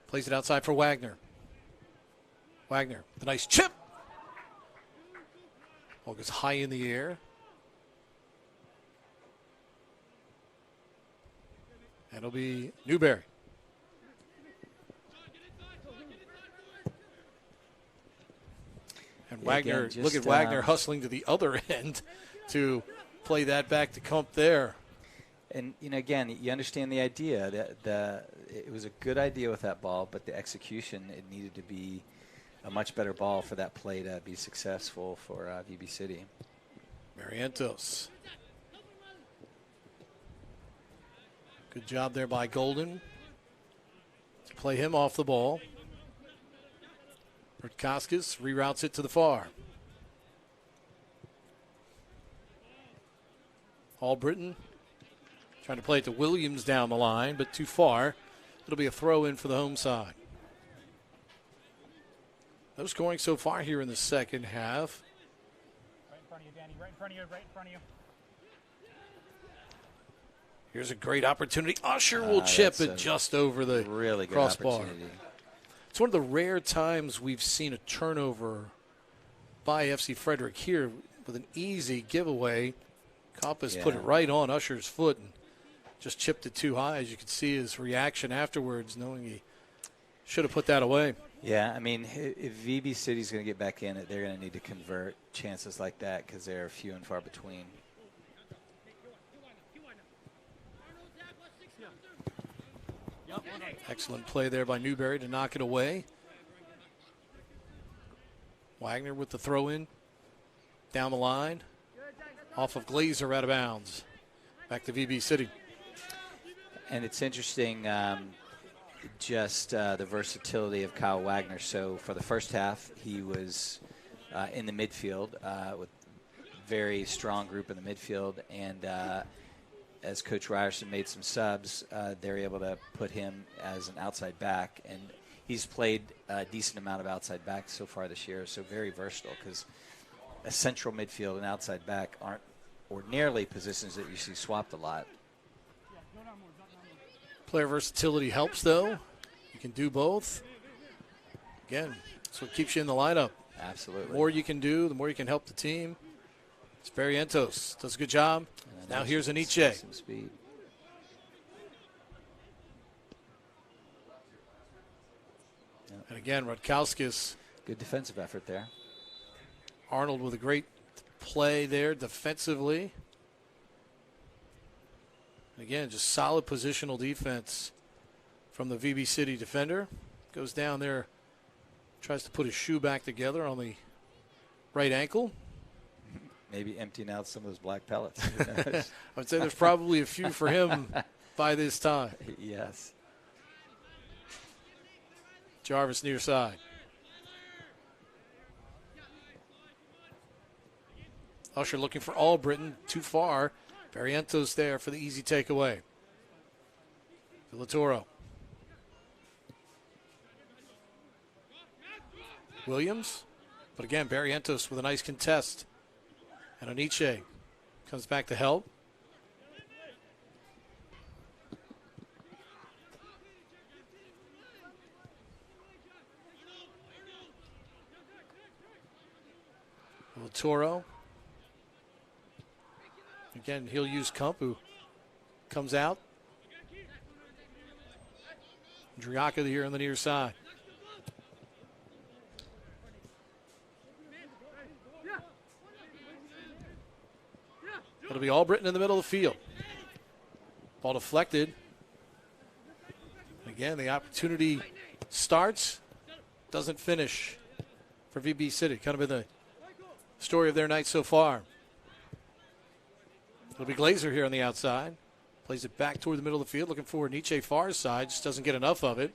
Plays it outside for Wagner. Wagner, the nice chip. Ball goes high in the air. And it'll be Newberry. And Wagner, again, look at Wagner hustling to the other end to play that back to Kump there. And, you know, again, you understand the idea that it was a good idea with that ball, but the execution, it needed to be a much better ball for that play to be successful for VB City. Barrientos. Good job there by Golden to play him off the ball. Rutkauskas reroutes it to the far. Albritton trying to play it to Williams down the line, but too far. It'll be a throw in for the home side. No scoring so far here in the second half. Right in front of you, Danny. Right in front of you. Right in front of you. Here's a great opportunity. Usher will chip it just over the really good crossbar. opportunity. It's one of the rare times we've seen a turnover by FC Frederick here with an easy giveaway. Koppas put it right on Usher's foot and just chipped it too high. As you could see his reaction afterwards, knowing he should have put that away. Yeah, I mean, if VB City's going to get back in it, they're going to need to convert chances like that because they're few and far between. Excellent play there by Newberry to knock it away. Wagner with the throw in down the line. Off of Glazer, out of bounds. Back to VB City. And it's interesting just the versatility of Kyle Wagner. So for the first half, he was in the midfield with a very strong group in the midfield. And as Coach Ryerson made some subs, they were able to put him as an outside back. And he's played a decent amount of outside back so far this year, so very versatile because a central midfield and outside back aren't ordinarily positions that you see swapped a lot. Player versatility helps, though. You can do both. Again, that's what keeps you in the lineup. Absolutely. The more you can do, the more you can help the team. It's Barrientos. Does a good job. Now here's Aniche. Some speed. And again, Rutkauskas. Good defensive effort there. Arnold with a great play there defensively. Again, just solid positional defense from the VB City defender. Goes down there, tries to put his shoe back together on the right ankle. Maybe emptying out some of those black pellets. I would say there's probably a few for him by this time. Yes. Jarvis near side. Usher looking for Albritton. Too far. Barrientos there for the easy takeaway. Villatoro. Williams. But again, Barrientos with a nice contest. And Aniche comes back to help. Villatoro. Again, he'll use Kump, who comes out. Driaka here on the near side. It'll be Albritton in the middle of the field. Ball deflected. Again, the opportunity starts, doesn't finish for VB City. Kind of been the story of their night so far. It'll be Glazer here on the outside. Plays it back toward the middle of the field, looking for Nietzsche far side. Just doesn't get enough of it.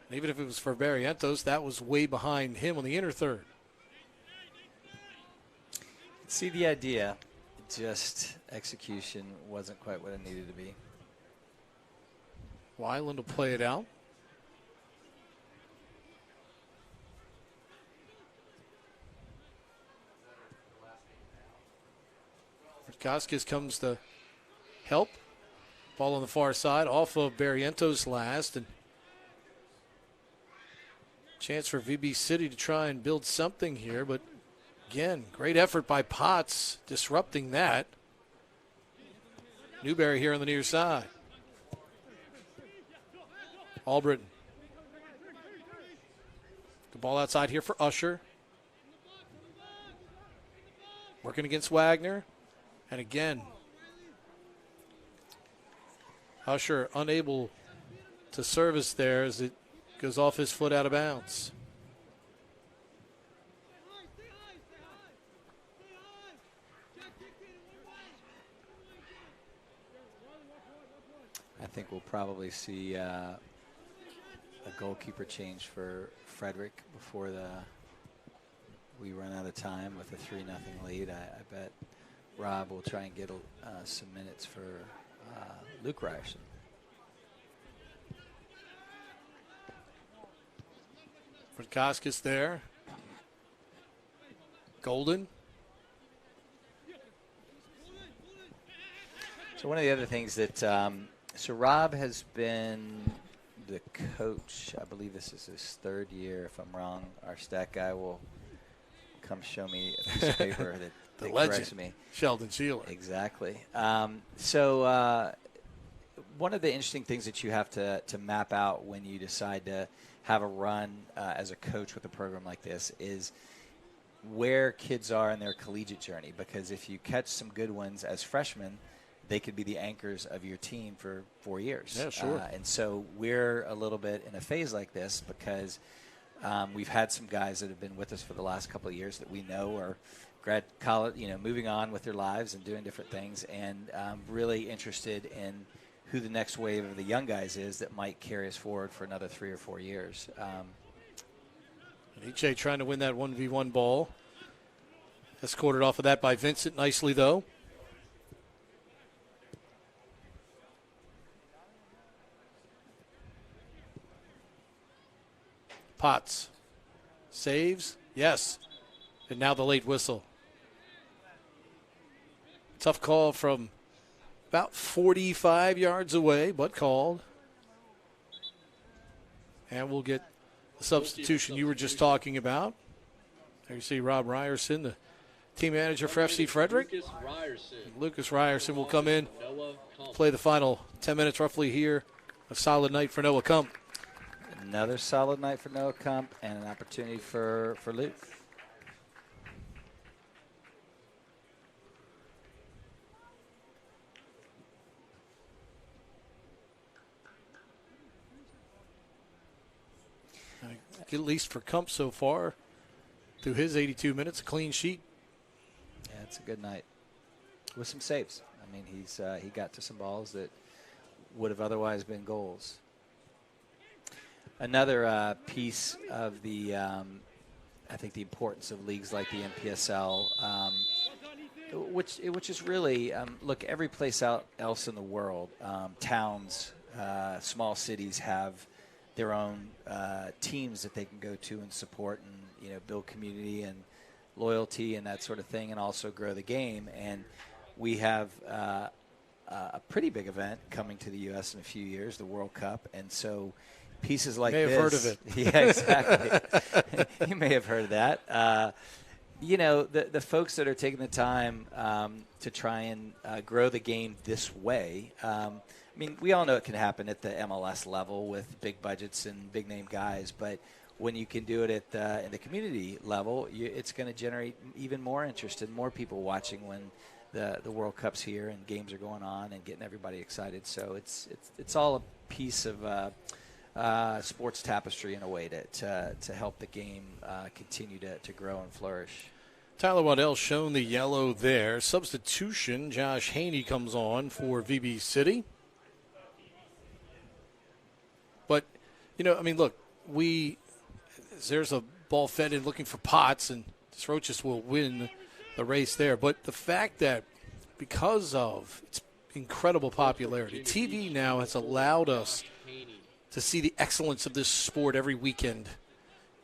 And even if it was for Barrientos, that was way behind him on the inner third. See the idea, just execution wasn't quite what it needed to be. Weiland will play it out. Rutkauskas comes to help. Ball on the far side, off of Barrientos last. And chance for VB City to try and build something here, but again, great effort by Potts, disrupting that. Newberry here on the near side. Albritton. The ball outside here for Usher. Working against Wagner. And again, Usher unable to service there as it goes off his foot out of bounds. think we'll probably see a goalkeeper change for Frederick before we run out of time with a 3-0 lead. I bet Rob will try and get some minutes for Luke Ryerson. Frankoskis there. Golden. So one of the other things that so Rob has been the coach. I believe this is his 3rd year. If I'm wrong, our stat guy will come show me a piece of paper that the corrects legend, me. Sheldon Sheeler. Exactly. So one of the interesting things that you have to map out when you decide to have a run as a coach with a program like this is where kids are in their collegiate journey. Because if you catch some good ones as freshmen, they could be the anchors of your team for 4 years. Yeah, sure. And so we're a little bit in a phase like this because we've had some guys that have been with us for the last couple of years that we know are grad college, moving on with their lives and doing different things, and really interested in who the next wave of the young guys is that might carry us forward for another 3 or 4 years. Iche trying to win that 1v1 ball. Escorted off of that by Vincent nicely, though. Potts saves, yes, and now the late whistle. Tough call from about 45 yards away, but called. And we'll get the substitution you were just talking about. There you see Rob Ryerson, the team manager for FC Frederick. Lucas Ryerson will come in, play the final 10 minutes roughly here. A solid night for Noah Kump. Another solid night for Noah Kump and an opportunity for Luke. At least for Kump so far, through his 82 minutes, a clean sheet. Yeah, it's a good night with some saves. I mean, he got to some balls that would have otherwise been goals. Another piece of the, I think, the importance of leagues like the NPSL, which is really, look, every place else in the world, towns, small cities have their own teams that they can go to and support and build community and loyalty and that sort of thing, and also grow the game. And we have a pretty big event coming to the U.S. in a few years, the World Cup, and so pieces like this. You may have heard of it. Yeah, exactly. You may have heard of that. The folks that are taking the time to try and grow the game this way. I mean, we all know it can happen at the MLS level with big budgets and big name guys, but when you can do it at in the community level, it's going to generate even more interest and more people watching when the World Cup's here and games are going on and getting everybody excited. So it's all a piece of sports tapestry in a way to help the game continue to grow and flourish. Tyler Waddell shown the yellow there. Substitution, Josh Haney comes on for VB City. But, look, there's a ball fed in looking for Potts, and Srochis will win the race there. But the fact that because of its incredible popularity, TV now has allowed us to see the excellence of this sport every weekend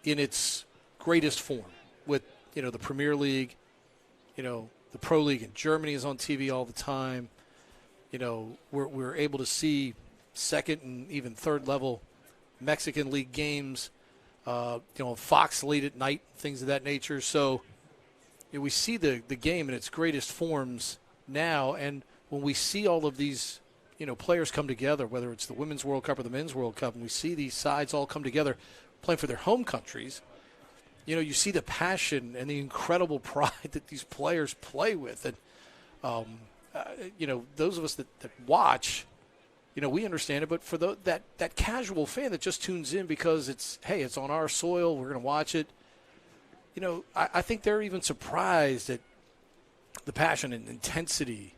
in its greatest form with, the Premier League, the Pro League in Germany is on TV all the time. We're able to see second and even third level Mexican League games, Fox late at night, things of that nature. So we see the game in its greatest forms now, and when we see all of these, players come together, whether it's the Women's World Cup or the Men's World Cup, and we see these sides all come together playing for their home countries, you see the passion and the incredible pride that these players play with. And, those of us that watch, we understand it, but for that casual fan that just tunes in because it's on our soil, we're going to watch it, I think they're even surprised at the passion and intensity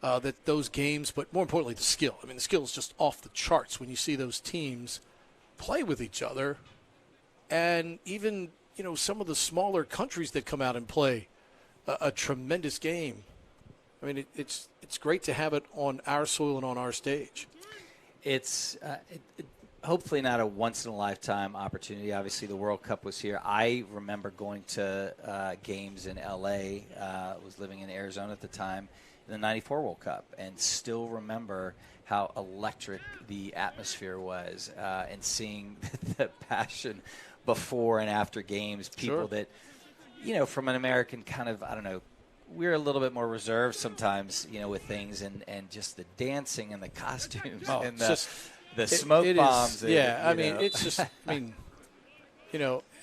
that those games, but more importantly, the skill. I mean, the skill is just off the charts when you see those teams play with each other, and even some of the smaller countries that come out and play a tremendous game. I mean, it's great to have it on our soil and on our stage. It's hopefully not a once-in-a-lifetime opportunity. Obviously, the World Cup was here. I remember going to games in L.A. Was living in Arizona at the time, in the '94 World Cup, and still remember how electric the atmosphere was, and seeing the passion before and after games. People that, from an American kind of, I don't know, we're a little bit more reserved sometimes, with things, and just the dancing and the costumes and the smoke bombs. It's just,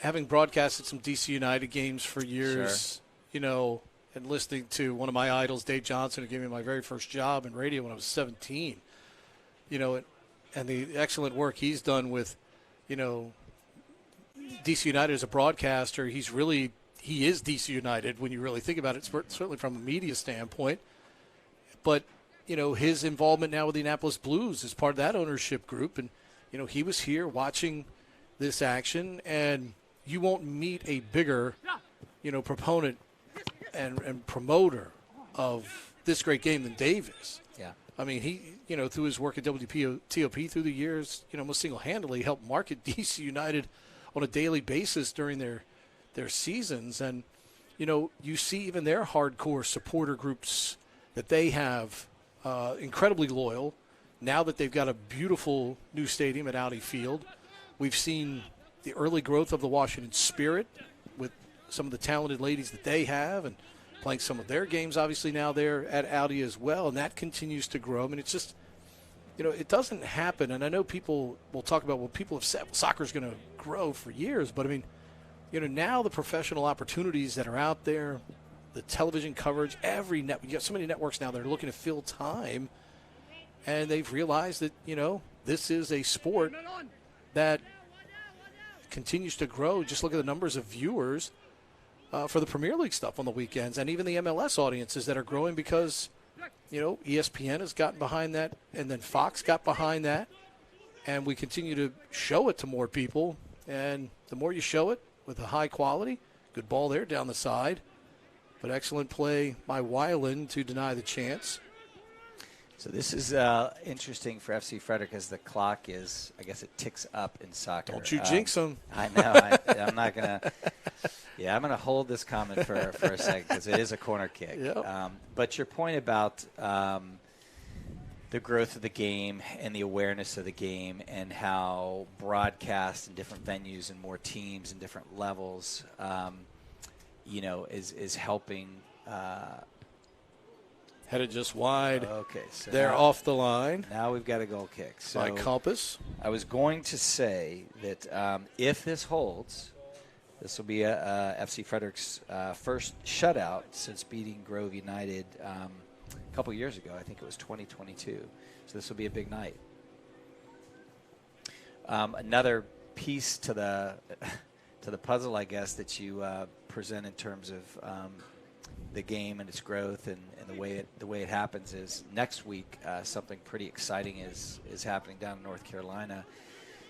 having broadcasted some DC United games for years, and listening to one of my idols, Dave Johnson, who gave me my very first job in radio when I was 17, and the excellent work he's done with, DC United as a broadcaster. He is DC United when you really think about it, certainly from a media standpoint. But, his involvement now with the Annapolis Blues is part of that ownership group. And, he was here watching this action, and you won't meet a bigger, proponent and promoter of this great game than Dave is. Yeah. I mean, he, through his work at WTOP through the years, almost single-handedly helped market DC United on a daily basis during their seasons. And, you see even their hardcore supporter groups that they have, incredibly loyal. Now that they've got a beautiful new stadium at Audi Field, we've seen the early growth of the Washington Spirit with some of the talented ladies that they have, and playing some of their games obviously now there at Audi as well, and that continues to grow. I mean, it's just, it doesn't happen, and I know people will talk about, well, people have said soccer's going to grow for years, but I mean, now the professional opportunities that are out there, the television coverage, you got so many networks now that are looking to fill time, and they've realized that, this is a sport that continues to grow. Just look at the numbers of viewers for the Premier League stuff on the weekends, and even the MLS audiences that are growing because, ESPN has gotten behind that, and then Fox got behind that, and we continue to show it to more people. And the more you show it with a high quality, good ball there down the side, but excellent play by Weiland to deny the chance. So this is interesting for FC Frederick as the clock is, I guess it ticks up in soccer. Don't you jinx them. I know. I'm not going to. Yeah, I'm going to hold this comment for a second because it is a corner kick. Yep. But your point about the growth of the game and the awareness of the game and how broadcast in different venues and more teams and different levels, is helping. Headed just wide. Okay, so they're off the line. Now we've got a goal kick. So by Compass. I was going to say that if this holds, this will be FC Frederick's first shutout since beating Grove United a couple years ago. I think it was 2022. So this will be a big night. Another piece to the puzzle, I guess, that you present in terms of the game and its growth and the way it happens is next week something pretty exciting is happening down in North Carolina.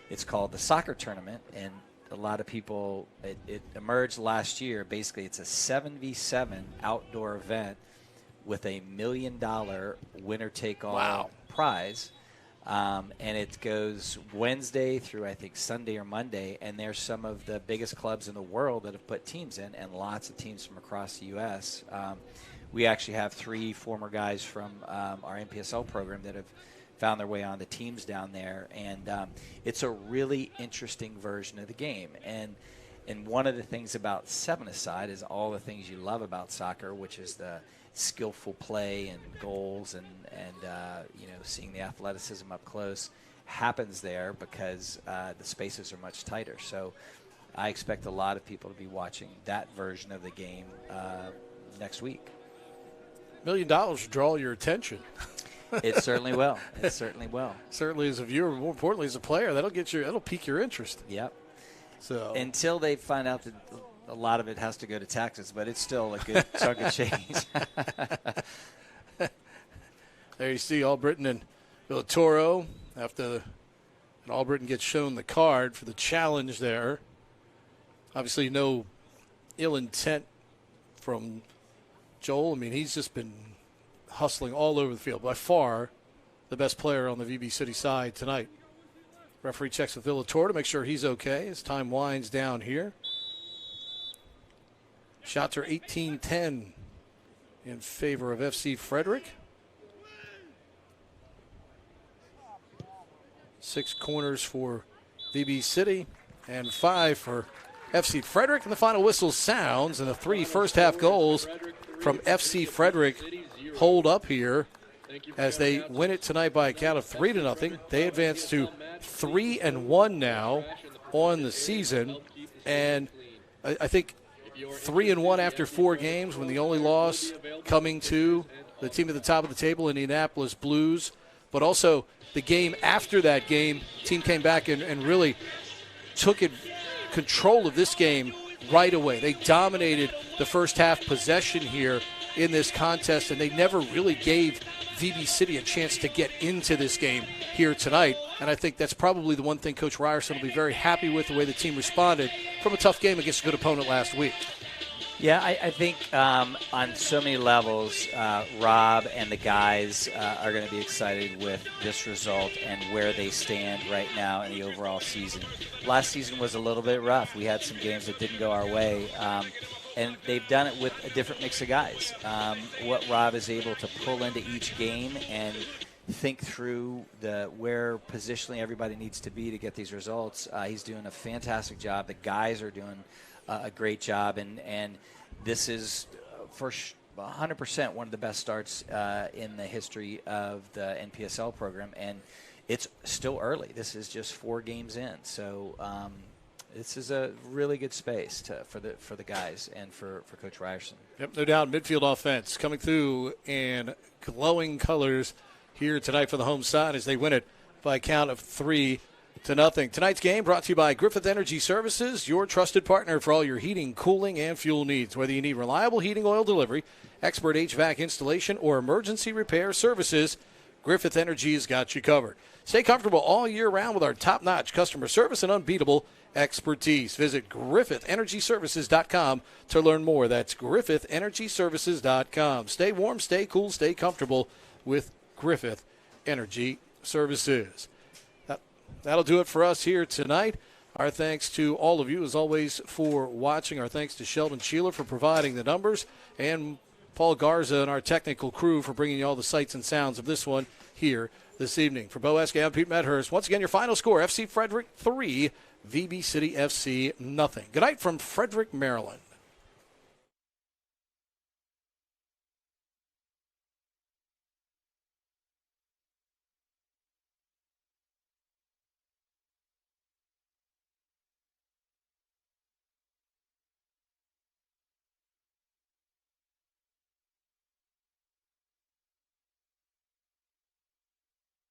It's called the soccer tournament, and a lot of people, it emerged last year. Basically, it's a 7v7 outdoor event with a $1 million winner-take-all prize. And it goes Wednesday through, I think, Sunday or Monday, and there's some of the biggest clubs in the world that have put teams in, and lots of teams from across the U.S. We actually have 3 former guys from our NPSL program that have found their way on the teams down there, and it's a really interesting version of the game. And one of the things about seven-a-side is all the things you love about soccer, which is the skillful play and goals and seeing the athleticism up close happens there because the spaces are much tighter. So I expect a lot of people to be watching that version of the game next week. $1 million will draw your attention. It certainly will. It certainly will. Certainly as a viewer, more importantly as a player, that'll pique your interest. Yep. So until they find out that a lot of it has to go to taxes, but it's still a good chunk of change. There you see Albritton and Villatoro after Albritton gets shown the card for the challenge there. Obviously no ill intent from Joel. I mean, he's just been hustling all over the field. By far the best player on the VB City side tonight. Referee checks with Villatoro to make sure he's okay as time winds down here. Shots are 18-10 in favor of FC Frederick. 6 corners for VB City and 5 for FC Frederick. And the final whistle sounds, and the 3 first-half goals from FC Frederick hold up here as they win it tonight by a count of 3-0. They advance to 3-1 now on the season, and I think 3-1 after 4 games, when the only loss coming to the team at the top of the table, Indianapolis Blues, but also the game after that game, team came back and really took control of this game right away. They dominated the first half possession here in this contest, and they never really gave VB City a chance to get into this game here tonight. And I think that's probably the one thing Coach Ryerson will be very happy with, the way the team responded from a tough game against a good opponent last week. Yeah, I think on so many levels, Rob and the guys are going to be excited with this result and where they stand right now in the overall season. Last season was a little bit rough. We had some games that didn't go our way, and they've done it with a different mix of guys. What Rob is able to pull into each game and think through where positionally everybody needs to be to get these results, he's doing a fantastic job. The guys are doing a great job, and this is for 100% one of the best starts in the history of the NPSL program, and it's still early. This is just 4 games in, so this is a really good space for the guys and for Coach Ryerson. Yep, no doubt. Midfield offense coming through in glowing colors here tonight for the home side as they win it by a count of 3-0. Tonight's game brought to you by Griffith Energy Services, your trusted partner for all your heating, cooling, and fuel needs. Whether you need reliable heating oil delivery, expert HVAC installation, or emergency repair services, Griffith Energy has got you covered. Stay comfortable all year round with our top-notch customer service and unbeatable expertise. Visit GriffithEnergyServices.com to learn more. That's GriffithEnergyServices.com. Stay warm, stay cool, stay comfortable with Griffith Energy Services. That'll do it for us here tonight. Our thanks to all of you, as always, for watching. Our thanks to Sheldon Sheeler for providing the numbers, and Paul Garza and our technical crew for bringing you all the sights and sounds of this one here this evening. For Bo Esque, I'm Pete Medhurst. Once again, your final score, FC Frederick 3, VB City FC 0. Good night from Frederick, Maryland.